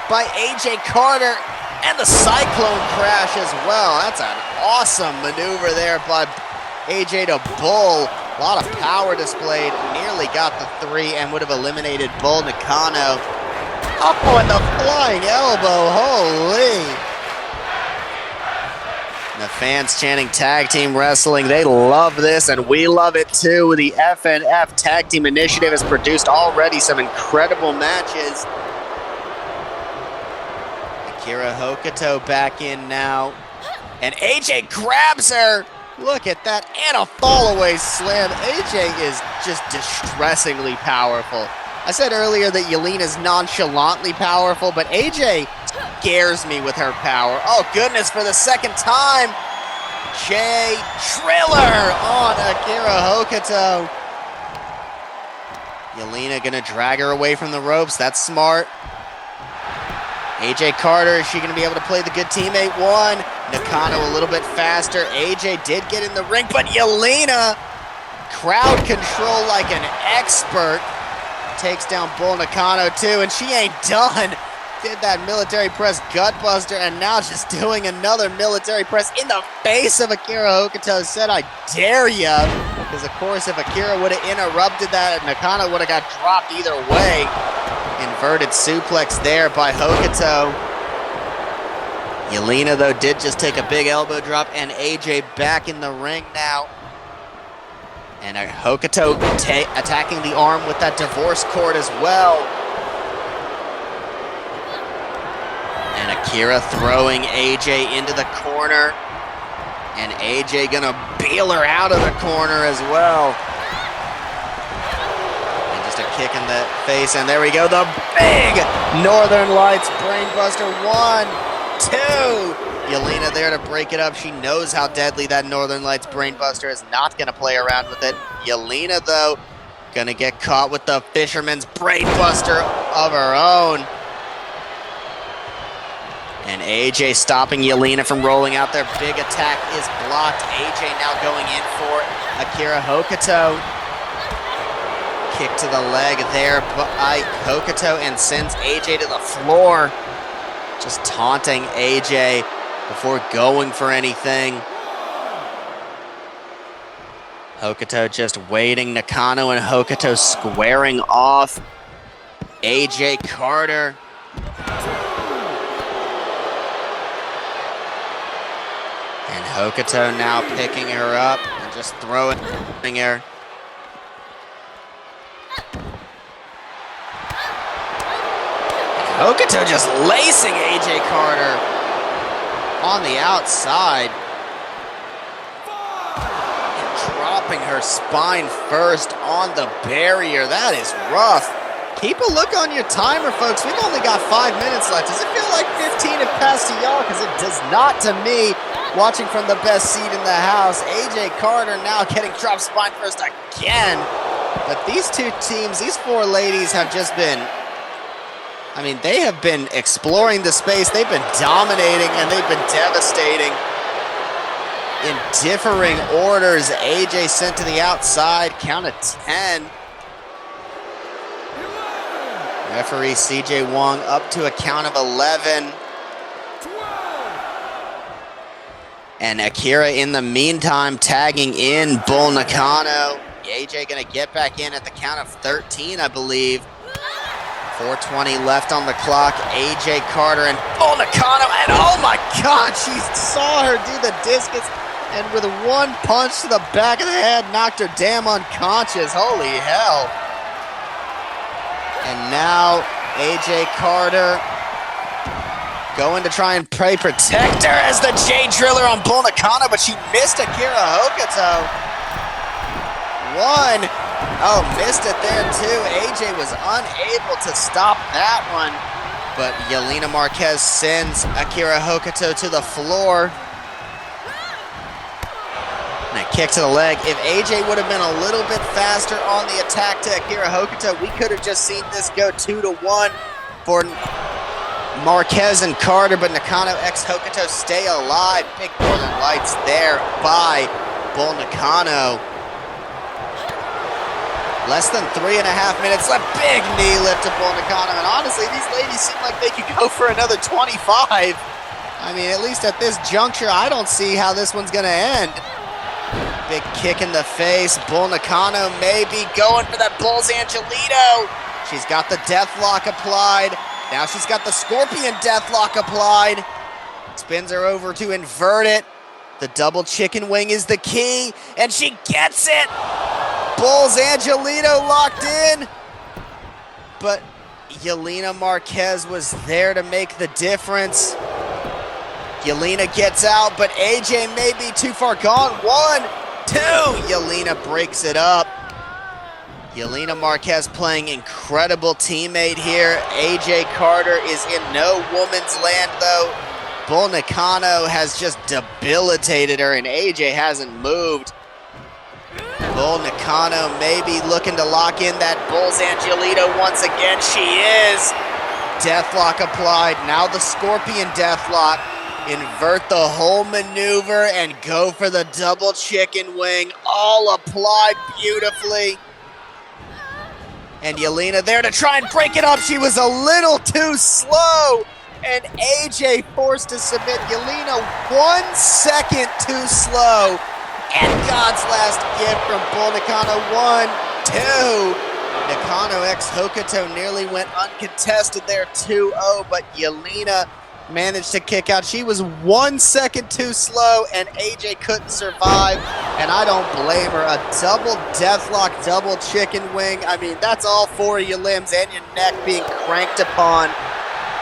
by AJ Carter, and the Cyclone crash as well. That's an awesome maneuver there by AJ to Bull. A lot of power displayed. Nearly got the 3 and would have eliminated Bull Nakano. Up on the flying elbow. Holy. And the fans chanting tag team wrestling. They love this, and we love it too. The FNF Tag Team Initiative has produced already some incredible matches. Akira Hokuto back in now. And AJ grabs her. Look at that, and a fall-away slam. AJ is just distressingly powerful. I said earlier that Yelena's nonchalantly powerful, but AJ scares me with her power. Oh, goodness, for the second time. J Triller on Akira Hokuto. Yelena gonna drag her away from the ropes. That's smart. AJ Carter, is she going to be able to play the good teammate? 1. Nakano a little bit faster. AJ did get in the ring, but Yelena, crowd control like an expert, takes down Bull Nakano too, and she ain't done. Did that military press gutbuster, and now just doing another military press in the face of Akira Hokuto. Said, I dare ya. Because, of course, if Akira would have interrupted that, Nakano would have got dropped either way. Inverted suplex there by Hokuto. Yelena, though, did just take a big elbow drop, and AJ back in the ring now. And Hokuto attacking the arm with that divorce cord as well. And Akira throwing AJ into the corner. And AJ gonna bail her out of the corner as well. A kick in the face, and there we go, the big Northern Lights brainbuster. 1, 2. Yelena there to break it up. She knows how deadly that Northern Lights brainbuster is. Not gonna play around with it. Yelena, though, gonna get caught with the fisherman's brainbuster of her own. And AJ stopping Yelena from rolling out there. Big attack is blocked. AJ now going in for Akira Hokuto. Kick to the leg there by Hokuto and sends AJ to the floor. Just taunting AJ before going for anything. Hokuto just waiting. Nakano and Hokuto squaring off. AJ Carter. And Hokuto now picking her up and just throwing her. Hokuto just lacing AJ Carter on the outside. And dropping her spine first on the barrier. That is rough. Keep a look on your timer, folks. We've only got 5 minutes left. Does it feel like 15 have passed to y'all? Because it does not to me. Watching from the best seat in the house, AJ Carter now getting dropped spine first again. But these two teams, these four ladies have just been, I mean, they have been exploring the space. They've been dominating and they've been devastating. In differing orders, AJ sent to the outside, count of 10. Referee CJ Wong up to a count of 11. And Akira in the meantime tagging in Bull Nakano. AJ gonna get back in at the count of 13, I believe. 4:20 left on the clock. AJ Carter and Bull Nakano, and oh my God, she saw her do the discus, and with one punch to the back of the head, knocked her damn unconscious. Holy hell. And now AJ Carter going to try and protect her as the J Driller on Bull Nakano, but she missed Akira Hokuto. One. Oh, missed it there too. AJ was unable to stop that one, but Yelena Marquez sends Akira Hokuto to the floor. And a kick to the leg. If AJ would have been a little bit faster on the attack to Akira Hokuto, we could have just seen this go 2-1 for Marquez and Carter, but Nakano x Hokuto stay alive. Big Northern Lights there by Bull Nakano. Less than 3.5 minutes left. Big knee lift to Bull Nakano. And honestly, these ladies seem like they could go for another 25. I mean, at least at this juncture, I don't see how this one's going to end. Big kick in the face. Bull Nakano maybe going for that Bull's Angelito. She's got the deathlock applied. Now she's got the Scorpion deathlock applied. Spins her over to invert it. The double chicken wing is the key, and she gets it. Bull's Angelito locked in. But Yelena Marquez was there to make the difference. Yelena gets out, but AJ may be too far gone. 1, 2. Yelena breaks it up. Yelena Marquez playing incredible teammate here. AJ Carter is in no woman's land, though. Bull Nakano has just debilitated her, and AJ hasn't moved. Bull Nakano maybe looking to lock in that Bull's Angelito once again. She is. Deathlock applied. Now the Scorpion deathlock. Invert the whole maneuver and go for the double chicken wing. All applied beautifully. And Yelena there to try and break it up. She was a little too slow. And AJ forced to submit. Yelena 1 second too slow. And God's last gift from Bull Nakano. 1, 2. Nakano x Hokuto nearly went uncontested there 2-0. But Yelena managed to kick out. She was 1 second too slow, and AJ couldn't survive, and I don't blame her. A double deathlock, double chicken wing. I mean, that's all 4 of your limbs and your neck being cranked upon.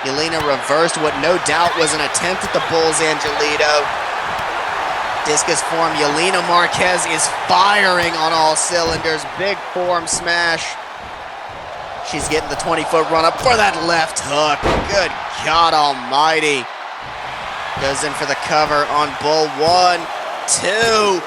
Yelena reversed what no doubt was an attempt at the Bull's Angelito. Discus form. Yelena Marquez is firing on all cylinders. Big form smash. She's getting the 20-foot run up for that left hook. Good God almighty. Goes in for the cover on Bull. 1, 2.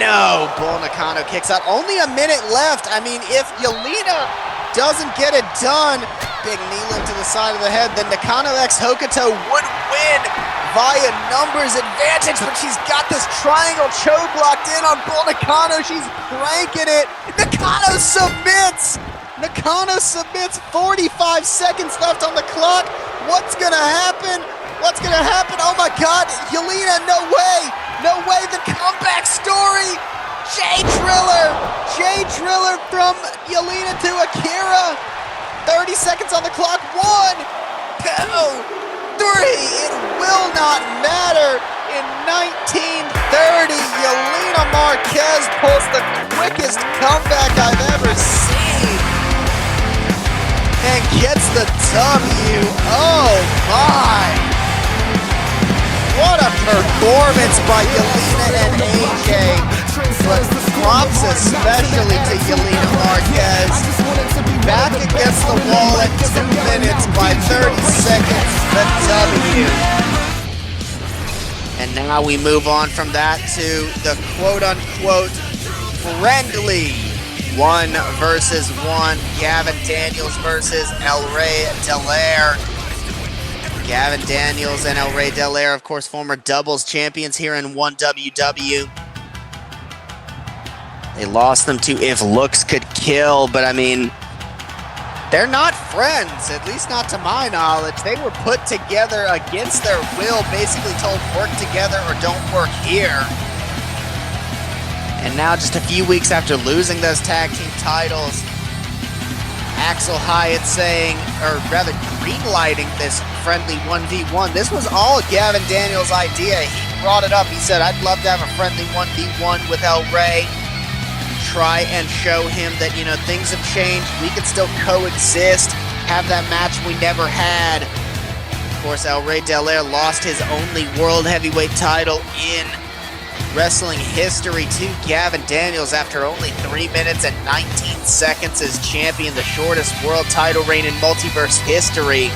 No, Bull Nakano kicks out. Only a minute left. I mean, if Yelena doesn't get it done, big knee lift to the side of the head, then Nakano x Hokuto would win via numbers advantage, but she's got this triangle choke locked in on Bull Nakano. She's cranking it. Nakano submits. 45 seconds left on the clock. What's gonna happen? Oh my God, Yelena, no way. The comeback story. Jay Driller from Yelena to Akira. 30 seconds on the clock. 1, 2, 3. It will not matter. In 1930, Yelena Marquez pulls the quickest comeback I've ever seen and gets the W. Oh my! What a performance by Yelena and AJ. But props especially to Yelena Marquez. Back against the wall at 2 minutes by 30 seconds, the W. And now we move on from that to the quote-unquote friendly 1-versus-1. Gavin Daniels versus El Rey Delaire. Gavin Daniels and El Rey Delaire, of course, former doubles champions here in 1WW. They lost them to If Looks Could Kill, but I mean, they're not friends, at least not to my knowledge. They were put together against their will, basically told work together or don't work here. And now just a few weeks after losing those tag team titles, Axel Hyatt saying, or rather greenlighting this friendly 1v1. This was all Gavin Daniels' idea. He brought it up. He said, I'd love to have a friendly 1v1 with El Rey. Try and show him that, you know, things have changed. We can still coexist, have that match we never had. Of course, El Rey Delaire lost his only world heavyweight title in wrestling history to Gavin Daniels after only 3 minutes and 19 seconds as champion, the shortest world title reign in multiverse history.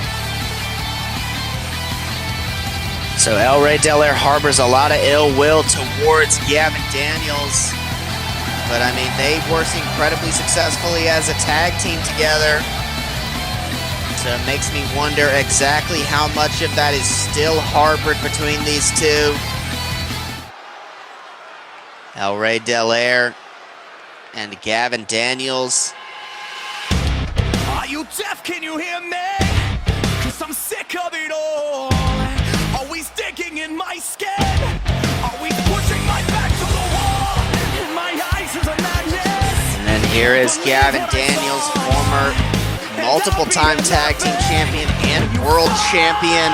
So El Rey Delaire harbors a lot of ill will towards Gavin Daniels. But I mean, they worked incredibly successfully as a tag team together. So it makes me wonder exactly how much of that is still harbored between these two. El Rey Delaire and Gavin Daniels. Are you deaf? Can you hear me? 'Cause I'm sick of it all. Always digging in my skin. Always pushing my back to the wall. In my eyes is a madness. And then here is Gavin Daniels, former multiple-time tag team champion and world champion.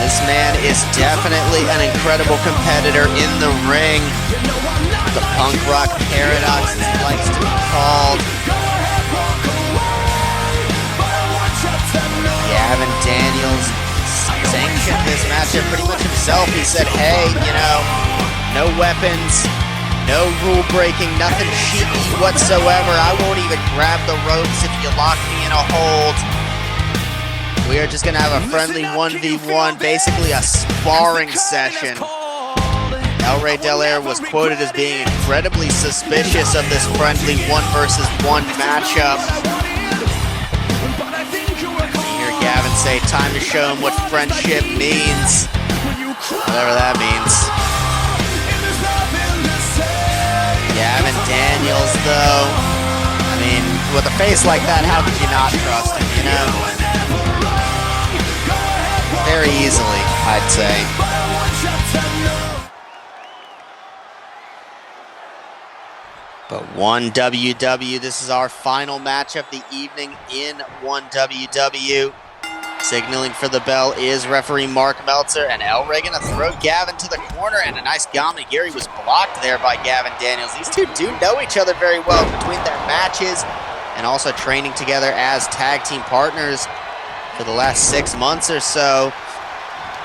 This man is definitely an incredible competitor in the ring. The punk rock paradox, as he likes to be called. Gavin Daniels sanctioned this matchup pretty much himself. He said, hey, you know, no weapons, no rule breaking, nothing cheeky whatsoever. I won't even grab the ropes if you lock me in a hold. We are just going to have a friendly 1v1, basically a sparring session. El Rey Delaire was quoted as being incredibly suspicious of this friendly 1-versus-1 matchup. You hear Gavin say, time to show him what friendship means. Whatever that means. Gavin Daniels, though, I mean, with a face like that, how could you not trust him, you know? Very easily, I'd say. But 1WW, this is our final match of the evening in 1WW. Signaling for the bell is referee Mark Meltzer, and El Rey gonna throw Gavin to the corner, and a nice Gamagiri was blocked there by Gavin Daniels. These two do know each other very well between their matches and also training together as tag team partners for the last 6 months or so.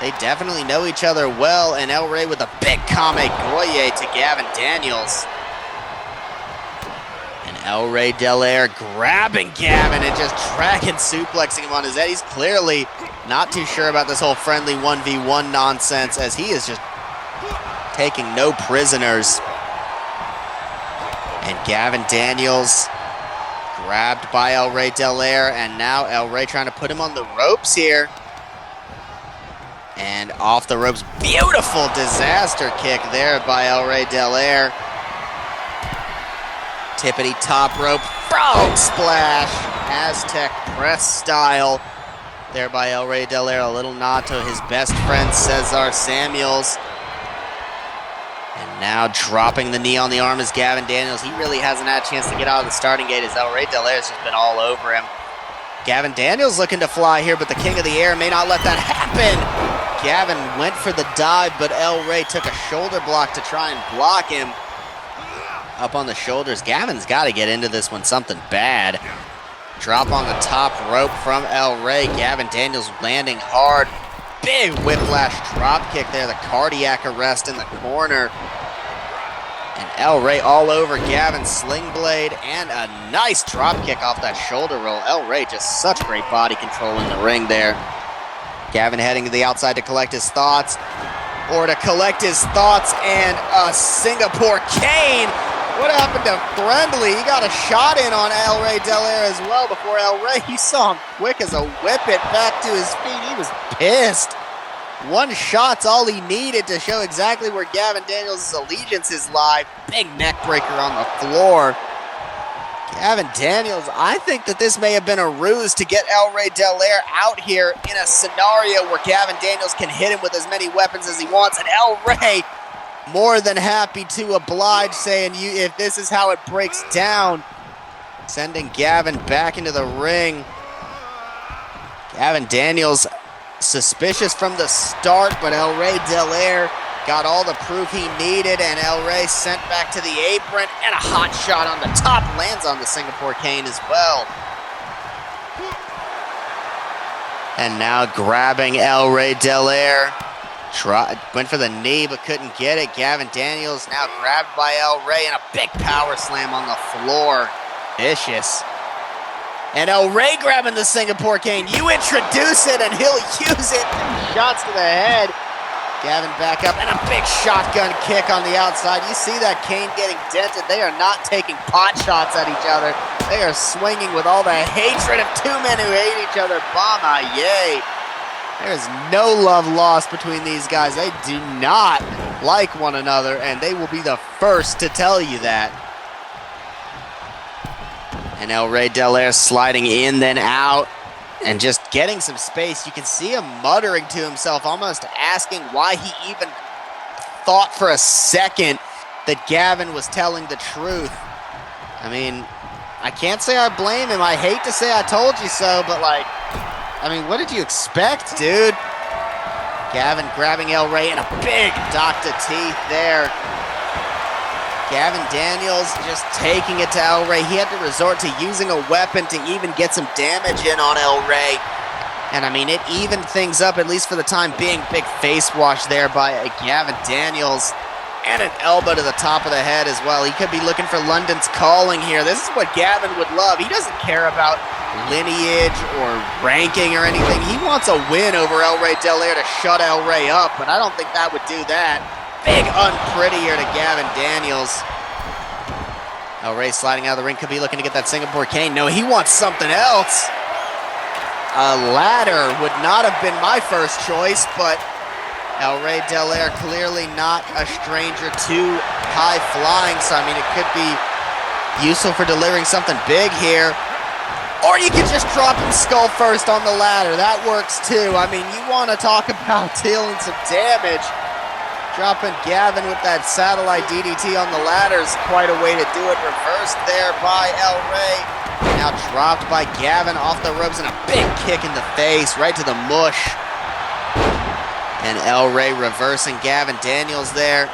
They definitely know each other well, and El Rey with a big Kame Goye to Gavin Daniels. And El Rey Delaire grabbing Gavin and just dragging suplexing him on his head. He's clearly not too sure about this whole friendly 1v1 nonsense, as he is just taking no prisoners. And Gavin Daniels Grabbed by El Rey Del Air, and now El Rey trying to put him on the ropes here. And off the ropes, beautiful disaster kick there by El Rey Del Air. Tippity top rope, frog splash, Aztec press style there by El Rey Del Air. A little nod to his best friend Cesar Samuels. And now dropping the knee on the arm is Gavin Daniels. He really hasn't had a chance to get out of the starting gate as El Rey Del Air has just been all over him. Gavin Daniels looking to fly here, but the King of the Air may not let that happen. Gavin went for the dive, but El Rey took a shoulder block to try and block him. Up on the shoulders. Gavin's got to get into this one something bad. Drop on the top rope from El Rey. Gavin Daniels landing hard. Big whiplash drop kick there. The cardiac arrest in the corner. And El Rey all over Gavin's sling blade. And a nice drop kick off that shoulder roll. El Rey just such great body control in the ring there. Gavin heading to the outside to collect his thoughts. Or to collect his thoughts and a Singapore cane. What happened to Friendly? He got a shot in on El Rey Del Air as well before El Rey. You saw him quick as a whip it back to his feet. He was pissed. One shot's all he needed to show exactly where Gavin Daniels' allegiances lie. Big neck breaker on the floor. Gavin Daniels, I think that this may have been a ruse to get El Rey Del Air out here in a scenario where Gavin Daniels can hit him with as many weapons as he wants. And El Rey, more than happy to oblige, saying, if this is how it breaks down, sending Gavin back into the ring. Gavin Daniels, suspicious from the start, but El Rey Del Air got all the proof he needed, and El Rey sent back to the apron, and a hot shot on the top, lands on the Singapore cane as well. And now grabbing El Rey Del Air. Went for the knee, but couldn't get it. Gavin Daniels now grabbed by El Rey, and a big power slam on the floor. Vicious. And El Rey grabbing the Singapore cane. You introduce it, and he'll use it. Shots to the head. Gavin back up, and a big shotgun kick on the outside. You see that cane getting dented. They are not taking pot shots at each other. They are swinging with all the hatred of two men who hate each other. Bama, yay. There's no love lost between these guys. They do not like one another, and they will be the first to tell you that. And El Rey Del Air sliding in, then out, and just getting some space. You can see him muttering to himself, almost asking why he even thought for a second that Gavin was telling the truth. I mean, I can't say I blame him. I hate to say I told you so, but I mean, what did you expect, dude? Gavin grabbing El Rey and a big dock to teeth there. Gavin Daniels just taking it to El Rey. He had to resort to using a weapon to even get some damage in on El Rey. And I mean, it evened things up, at least for the time being. Big face wash there by Gavin Daniels. And an elbow to the top of the head as well. He could be looking for London's calling here. This is what Gavin would love. He doesn't care about lineage or ranking or anything. He wants a win over El Rey Del Air to shut El Rey up, but I don't think that would do that. Big unprettier to Gavin Daniels. El Rey sliding out of the ring, could be looking to get that Singapore cane. No, he wants something else. A ladder would not have been my first choice, but El Rey Del Air clearly not a stranger to high flying, so I mean, it could be useful for delivering something big here. Or you could just drop him skull first on the ladder. That works too. I mean, you want to talk about dealing some damage. Dropping Gavin with that satellite DDT on the ladder is quite a way to do it. Reversed there by El Rey. Now dropped by Gavin off the ropes, and a big kick in the face, right to the mush. And El Rey reversing Gavin Daniels there.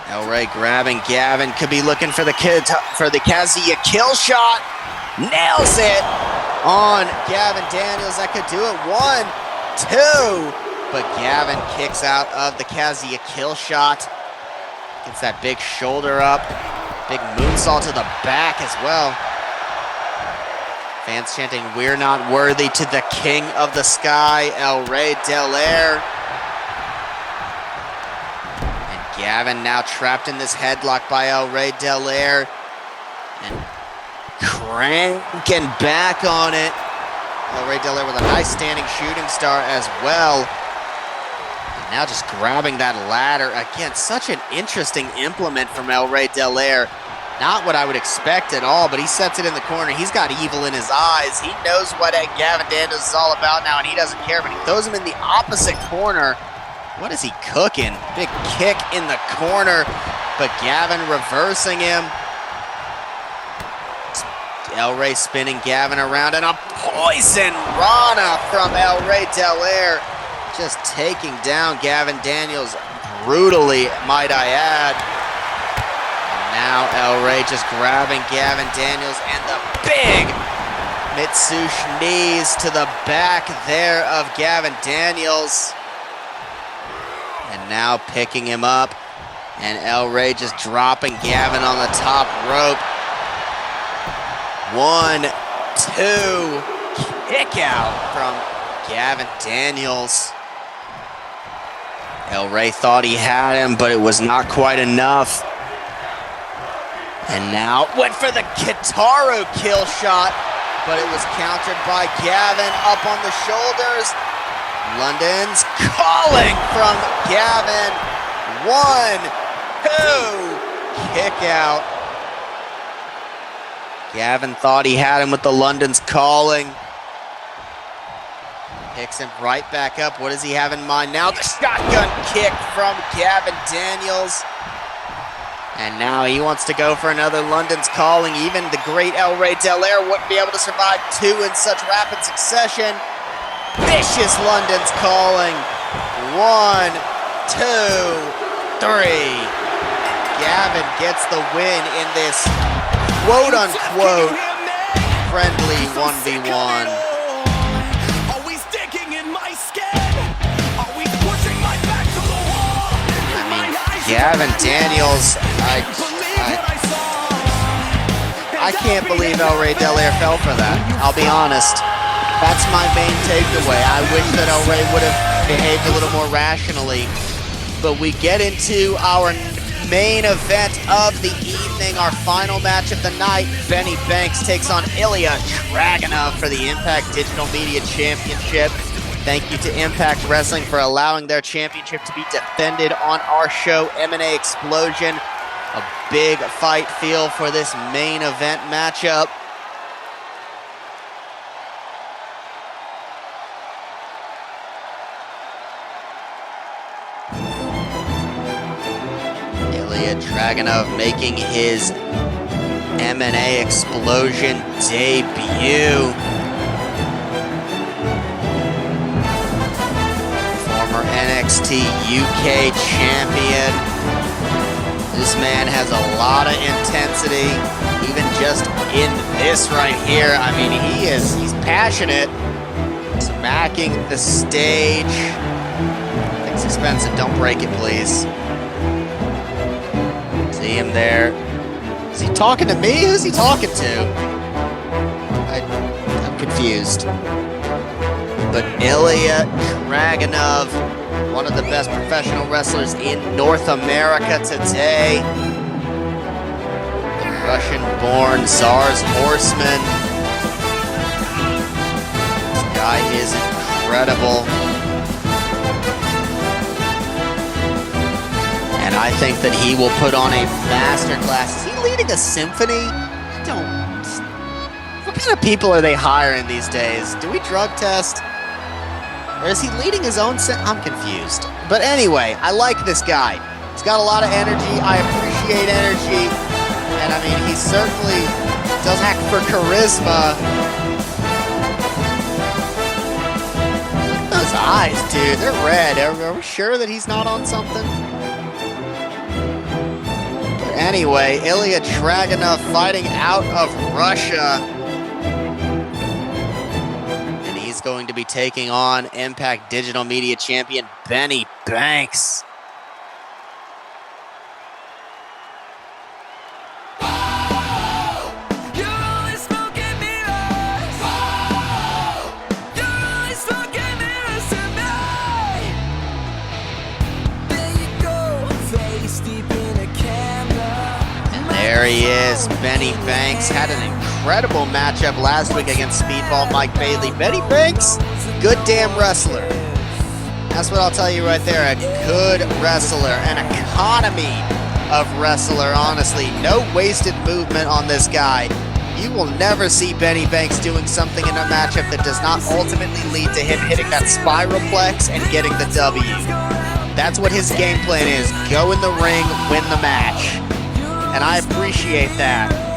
El Rey grabbing Gavin, could be looking for the Kazuya kill shot. Nails it on Gavin Daniels. That could do it. 1, 2. But Gavin kicks out of the Kazuya kill shot. Gets that big shoulder up. Big moonsault to the back as well. Fans chanting, "We're not worthy" to the king of the sky, El Rey Del Air. And Gavin now trapped in this headlock by El Rey Del Air. And cranking back on it. El Rey Del Air with a nice standing shooting star as well. And now just grabbing that ladder. Again, such an interesting implement from El Rey Del Air. Not what I would expect at all, but he sets it in the corner. He's got evil in his eyes. He knows what Gavin Daniels is all about now, and he doesn't care, but he throws him in the opposite corner. What is he cooking? Big kick in the corner, but Gavin reversing him. El Rey spinning Gavin around, and a poison Rana from El Rey Del Air. Just taking down Gavin Daniels brutally, might I add. Now El Rey just grabbing Gavin Daniels, and the big Mitsush knees to the back there of Gavin Daniels. And now picking him up, and El Rey just dropping Gavin on the top rope. 1, 2, kick out from Gavin Daniels. El Rey thought he had him, but it was not quite enough. And now went for the Kitaru kill shot, but it was countered by Gavin up on the shoulders. London's calling from Gavin. 1, 2, kick out. Gavin thought he had him with the London's calling. Picks him right back up. What does he have in mind now? The shotgun kick from Gavin Daniels. And now he wants to go for another London's calling. Even the great El Rey Del Air wouldn't be able to survive 2 in such rapid succession. Vicious London's calling. 1, 2, 3. Gavin gets the win in this quote-unquote friendly 1v1. Gavin Daniels, I can't believe El Rey Del Air fell for that. I'll be honest. That's my main takeaway. I wish that El Rey would have behaved a little more rationally. But we get into our main event of the evening, our final match of the night. Benny Banks takes on Ilya Dragunov for the Impact Digital Media Championship. Thank you to Impact Wrestling for allowing their championship to be defended on our show, M&A Explosion. A big fight feel for this main event matchup. Ilya Dragunov making his M&A Explosion debut. NXT UK champion. This man has a lot of intensity, even just in this right here. I mean, he's passionate, smacking the stage. Things expensive, don't break it, please. See him there. Is he talking to me? Who's he talking to? I'm confused. But Ilya Dragunov, one of the best professional wrestlers in North America today. Russian-born Tsar's Horseman. This guy is incredible. And I think that he will put on a masterclass. Is he leading a symphony? What kind of people are they hiring these days? Do we drug test? Or is he leading his own I'm confused. But anyway, I like this guy. He's got a lot of energy. I appreciate energy. And I mean, he certainly does act for charisma. Look at those eyes, dude. They're red. Are we sure that he's not on something? But anyway, Ilya Dragunov fighting out of Russia. Going to be taking on Impact Digital Media Champion Benny Banks. And there he is. Benny Banks had an incredible incredible matchup last week against Speedball Mike Bailey. Benny Banks, good damn wrestler. That's what I'll tell you right there. A good wrestler, an economy of wrestler, honestly. No wasted movement on this guy. You will never see Benny Banks doing something in a matchup that does not ultimately lead to him hitting that spiral plex and getting the W. That's what his game plan is. Go in the ring, win the match. And I appreciate that.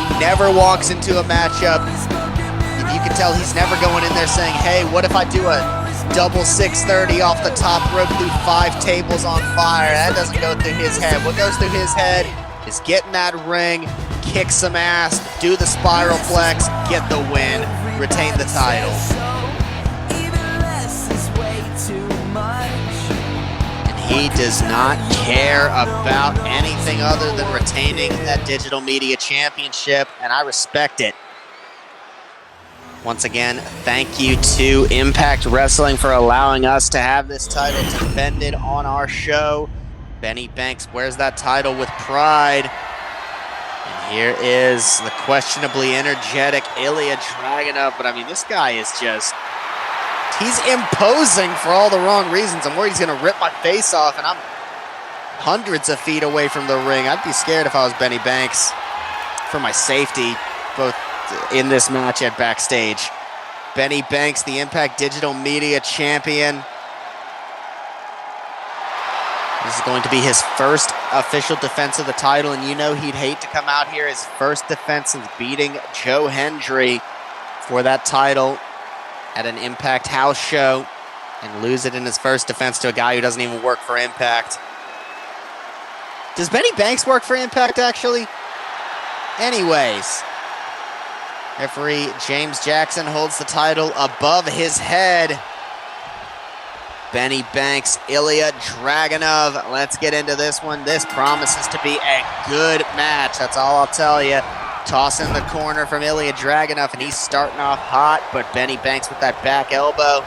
He never walks into a matchup. You can tell he's never going in there saying, hey, what if I do a double 630 off the top rope through 5 tables on fire? That doesn't go through his head. What goes through his head is get in that ring, kick some ass, do the spiral flex, get the win, retain the title. And he does not care about anything other than retaining that digital media championship, and I respect it. Once again, thank you to Impact Wrestling for allowing us to have this title defended on our show. Benny Banks wears that title with pride. And here is the questionably energetic Ilya Dragunov. But I mean, this guy is just, he's imposing for all the wrong reasons. I'm worried he's going to rip my face off, and I'm hundreds of feet away from the ring. I'd be scared if I was Benny Banks for my safety, both in this match and backstage. Benny Banks, the Impact Digital Media Champion. This is going to be his first official defense of the title, and you know he'd hate to come out here his first defense since beating Joe Hendry for that title at an Impact house show and lose it in his first defense to a guy who doesn't even work for Impact. Does Benny Banks work for Impact, actually? Anyways, referee James Jackson holds the title above his head. Benny Banks, Ilya Dragunov. Let's get into this one. This promises to be a good match. That's all I'll tell you. Toss in the corner from Ilya Dragunov, and he's starting off hot, but Benny Banks with that back elbow.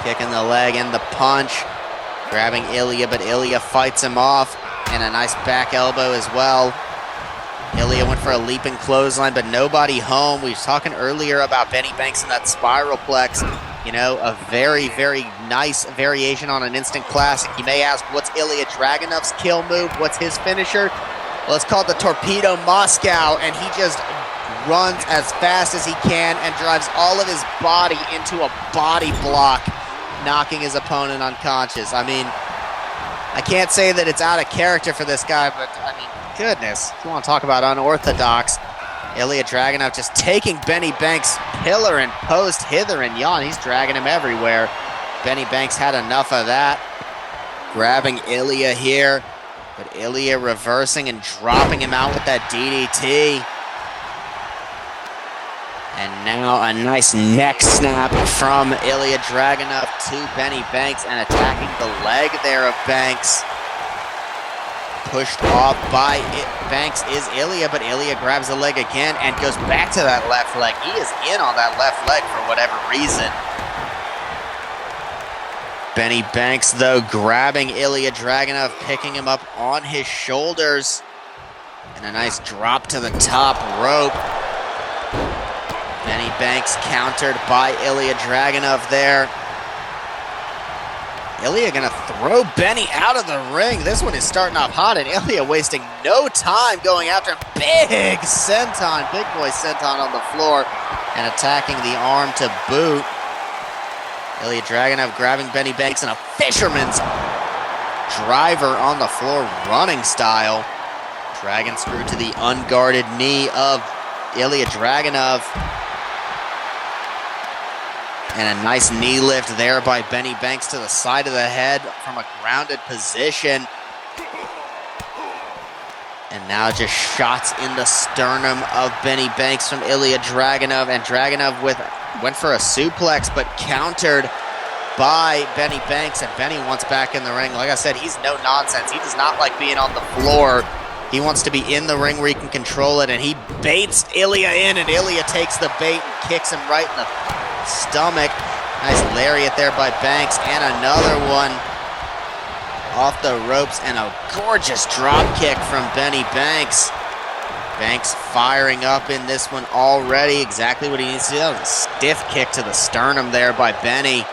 Kicking the leg and the punch. Grabbing Ilya, but Ilya fights him off. And a nice back elbow as well. Ilya went for a leaping clothesline, but nobody home. We were talking earlier about Benny Banks and that spiral plex. You know, a very, very nice variation on an instant classic. You may ask, what's Ilya Dragunov's kill move? What's his finisher? Well, it's called the Torpedo Moscow, and he just runs as fast as he can and drives all of his body into a body block, knocking his opponent unconscious. I mean, I can't say that it's out of character for this guy, but I mean, goodness, if you want to talk about unorthodox, Ilya Dragunov just taking Benny Banks pillar and post hither and yon. He's dragging him everywhere. Benny Banks had enough of that. Grabbing Ilya here, but Ilya reversing and dropping him out with that DDT. And now a nice neck snap from Ilya Dragunov to Benny Banks and attacking the leg there of Banks. Pushed off by Banks is Ilya, but Ilya grabs the leg again and goes back to that left leg. He is in on that left leg for whatever reason. Benny Banks, though, grabbing Ilya Dragunov, picking him up on his shoulders. And a nice drop to the top rope. Benny Banks countered by Ilya Dragunov there. Ilya gonna throw Benny out of the ring. This one is starting off hot, and Ilya wasting no time going after him. Big senton, big boy senton on the floor and attacking the arm to boot. Ilya Dragunov grabbing Benny Banks in a fisherman's driver on the floor, running style. Dragon screw to the unguarded knee of Ilya Dragunov. And a nice knee lift there by Benny Banks to the side of the head from a grounded position. And now just shots in the sternum of Benny Banks from Ilya Dragunov. And Dragunov went for a suplex, but countered by Benny Banks. And Benny wants back in the ring. Like I said, he's no nonsense. He does not like being on the floor. He wants to be in the ring where he can control it. And he baits Ilya in, and Ilya takes the bait and kicks him right in the stomach. Nice lariat there by Banks, and another one off the ropes, and a gorgeous drop kick from Benny Banks. Banks firing up in this one already. Exactly what he needs to do. That was a stiff kick to the sternum there by Benny.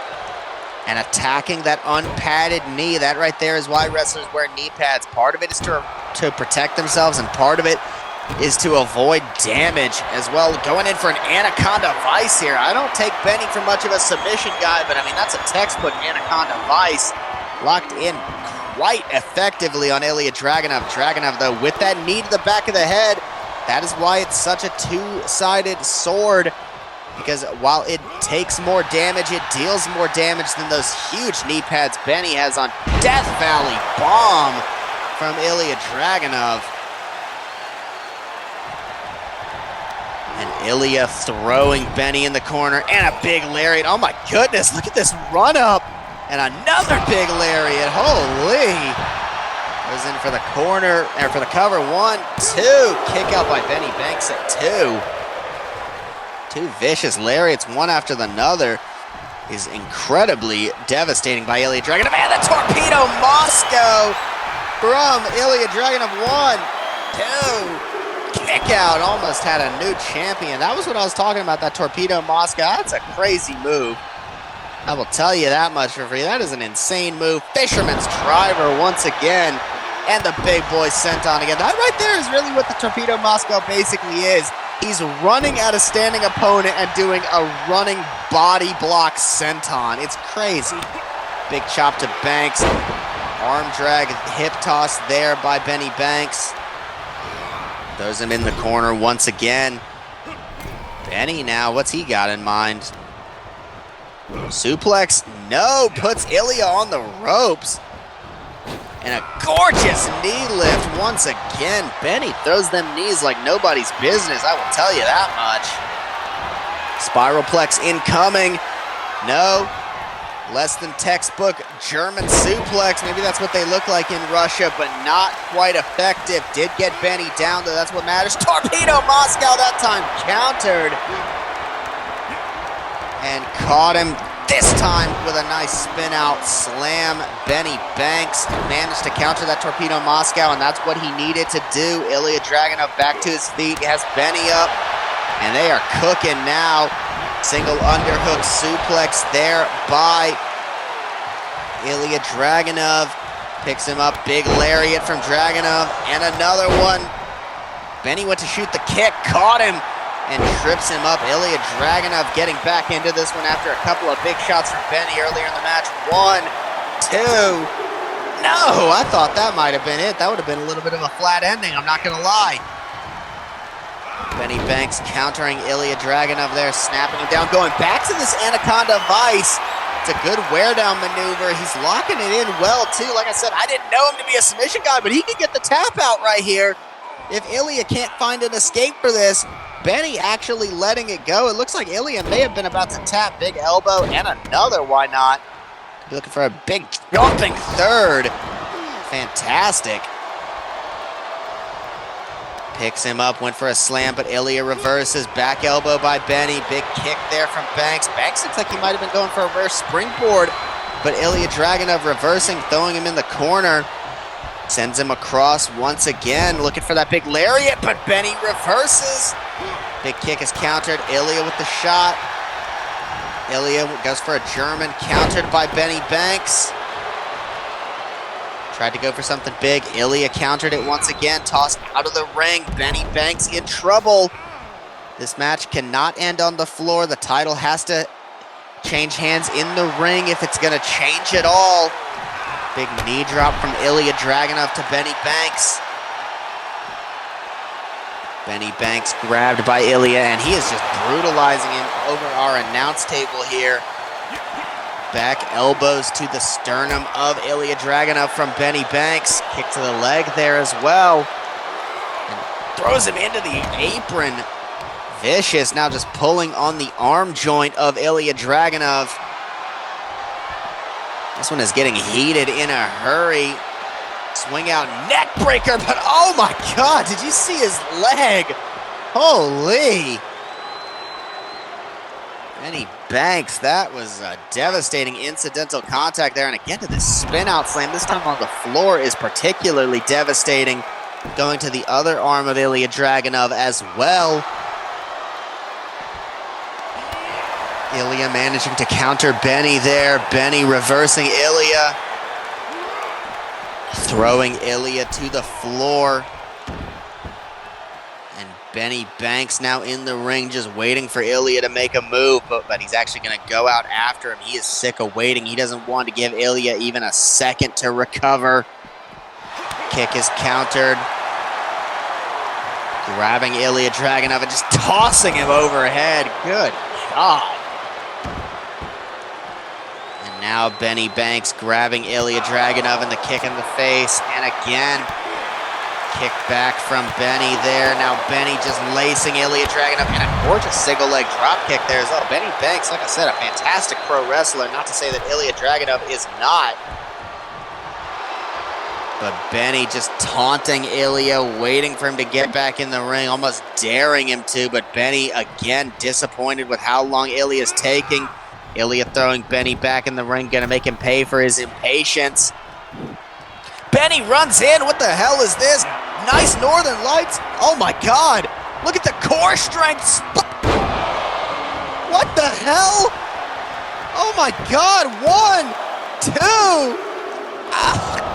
And attacking that unpadded knee. That right there is why wrestlers wear knee pads. Part of it is to protect themselves, and part of it is to avoid damage as well. Going in for an anaconda vice here. I don't take Benny for much of a submission guy, but I mean, that's a textbook anaconda vice. Locked in quite effectively on Ilya Dragunov. Dragunov, though, with that knee to the back of the head, that is why it's such a two-sided sword, because while it takes more damage, it deals more damage than those huge knee pads Benny has on. Death Valley bomb from Ilya Dragunov. And Ilya throwing Benny in the corner, and a big lariat. Oh my goodness, look at this run up. And another big lariat, holy. Goes in for the corner, or for the cover, 1, 2. Kick out by Benny Banks at 2. Two vicious lariats, one after the other, is incredibly devastating by Ilya Dragunov. And the Torpedo Moscow from Ilya Dragunov, 1, 2. Kick out, almost had a new champion. That was what I was talking about, that Torpedo Moscow. That's a crazy move. I will tell you that much for free. That is an insane move. Fisherman's driver once again. And the big boy senton again. That right there is really what the Torpedo Moscow basically is. He's running at a standing opponent and doing a running body block senton. It's crazy. Big chop to Banks. Arm drag, hip toss there by Benny Banks. Throws him in the corner once again. Benny now, what's he got in mind? Suplex, no, puts Ilya on the ropes. And a gorgeous knee lift once again. Benny throws them knees like nobody's business, I will tell you that much. Spiralplex incoming. No, less than textbook German suplex. Maybe that's what they look like in Russia, but not quite effective. Did get Benny down, though, that's what matters. Torpedo Moscow that time countered. And caught him this time with a nice spin out slam. Benny Banks managed to counter that Torpedo Moscow, and that's what he needed to do. Ilya Dragunov back to his feet. He has Benny up, and they are cooking now. Single underhook suplex there by Ilya Dragunov. Picks him up. Big lariat from Dragunov, and another one. Benny went to shoot the kick, caught him, and trips him up. Ilya Dragunov getting back into this one after a couple of big shots from Benny earlier in the match. 1, 2. No, I thought that might have been it. That would have been a little bit of a flat ending, I'm not going to lie. Benny Banks countering Ilya Dragunov there, snapping him down, going back to this Anaconda Vice. It's a good wear-down maneuver. He's locking it in well, too. Like I said, I didn't know him to be a submission guy, but he could get the tap out right here. If Ilya can't find an escape for this, Benny actually letting it go. It looks like Ilya may have been about to tap. Big elbow and another, why not? Be looking for a big jumping third. Fantastic. Picks him up, went for a slam, but Ilya reverses. Back elbow by Benny. Big kick there from Banks. Banks looks like he might have been going for a reverse springboard, but Ilya Dragunov reversing, throwing him in the corner. Sends him across once again, looking for that big lariat, but Benny reverses. Big kick is countered. Ilya with the shot. Ilya goes for a German, countered by Benny Banks. Tried to go for something big. Ilya countered it once again, tossed out of the ring. Benny Banks in trouble. This match cannot end on the floor. The title has to change hands in the ring if it's going to change at all. Big knee drop from Ilya Dragunov to Benny Banks. Benny Banks grabbed by Ilya, and he is just brutalizing him over our announce table here. Back elbows to the sternum of Ilya Dragunov from Benny Banks. Kick to the leg there as well. And throws him into the apron. Vicious now just pulling on the arm joint of Ilya Dragunov. This one is getting heated in a hurry. Swing out neck breaker, but oh my God, did you see his leg? Holy. Benny Banks, that was a devastating incidental contact there. And again to this spin out slam, this time on the floor, is particularly devastating. going to the other arm of Ilya Dragunov as well. Ilya managing to counter Benny there. Benny reversing Ilya. Throwing Ilya to the floor. And Benny Banks now in the ring just waiting for Ilya to make a move, but he's actually going to go out after him. He is sick of waiting. He doesn't want to give Ilya even a second to recover. Kick is countered. Grabbing Ilya Dragunov and just tossing him overhead. Good God. And now Benny Banks grabbing Ilya Dragunov and the kick in the face. And again, kick back from Benny there. Now Benny just lacing Ilya Dragunov and a gorgeous single leg drop kick there as well. Benny Banks, like I said, a fantastic pro wrestler. Not to say that Ilya Dragunov is not. But Benny just taunting Ilya, waiting for him to get back in the ring, almost daring him to. But Benny, again, disappointed with how long Ilya's taking. Ilya throwing Benny back in the ring, going to make him pay for his impatience. Benny runs in. What the hell is this? Nice Northern Lights. Oh, my God. Look at the core strength. What the hell? Oh, my God. 1, 2.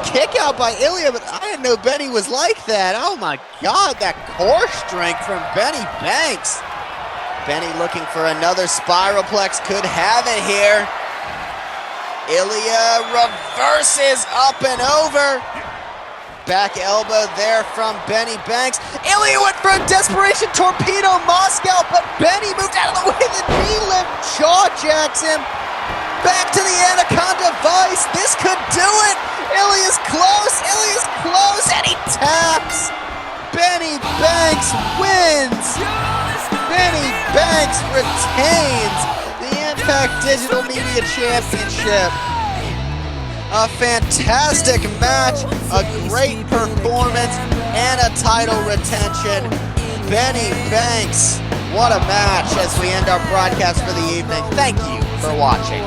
Kick out by Ilya, but I didn't know Benny was like that. Oh my God, that core strength from Benny Banks. Benny looking for another spiralplex, could have it here. Ilya reverses up and over. Back elbow there from Benny Banks. Ilya went for a desperation torpedo Moscow, but Benny moved out of the way. The knee lift jaw jacks him. Back to the Anaconda Vice. This could do it. Ilya's close, and he taps. Benny Banks wins. Benny Banks retains the Impact Digital Media Championship. A fantastic match, a great performance, and a title retention. Benny Banks, what a match as we end our broadcast for the evening. Thank you for watching.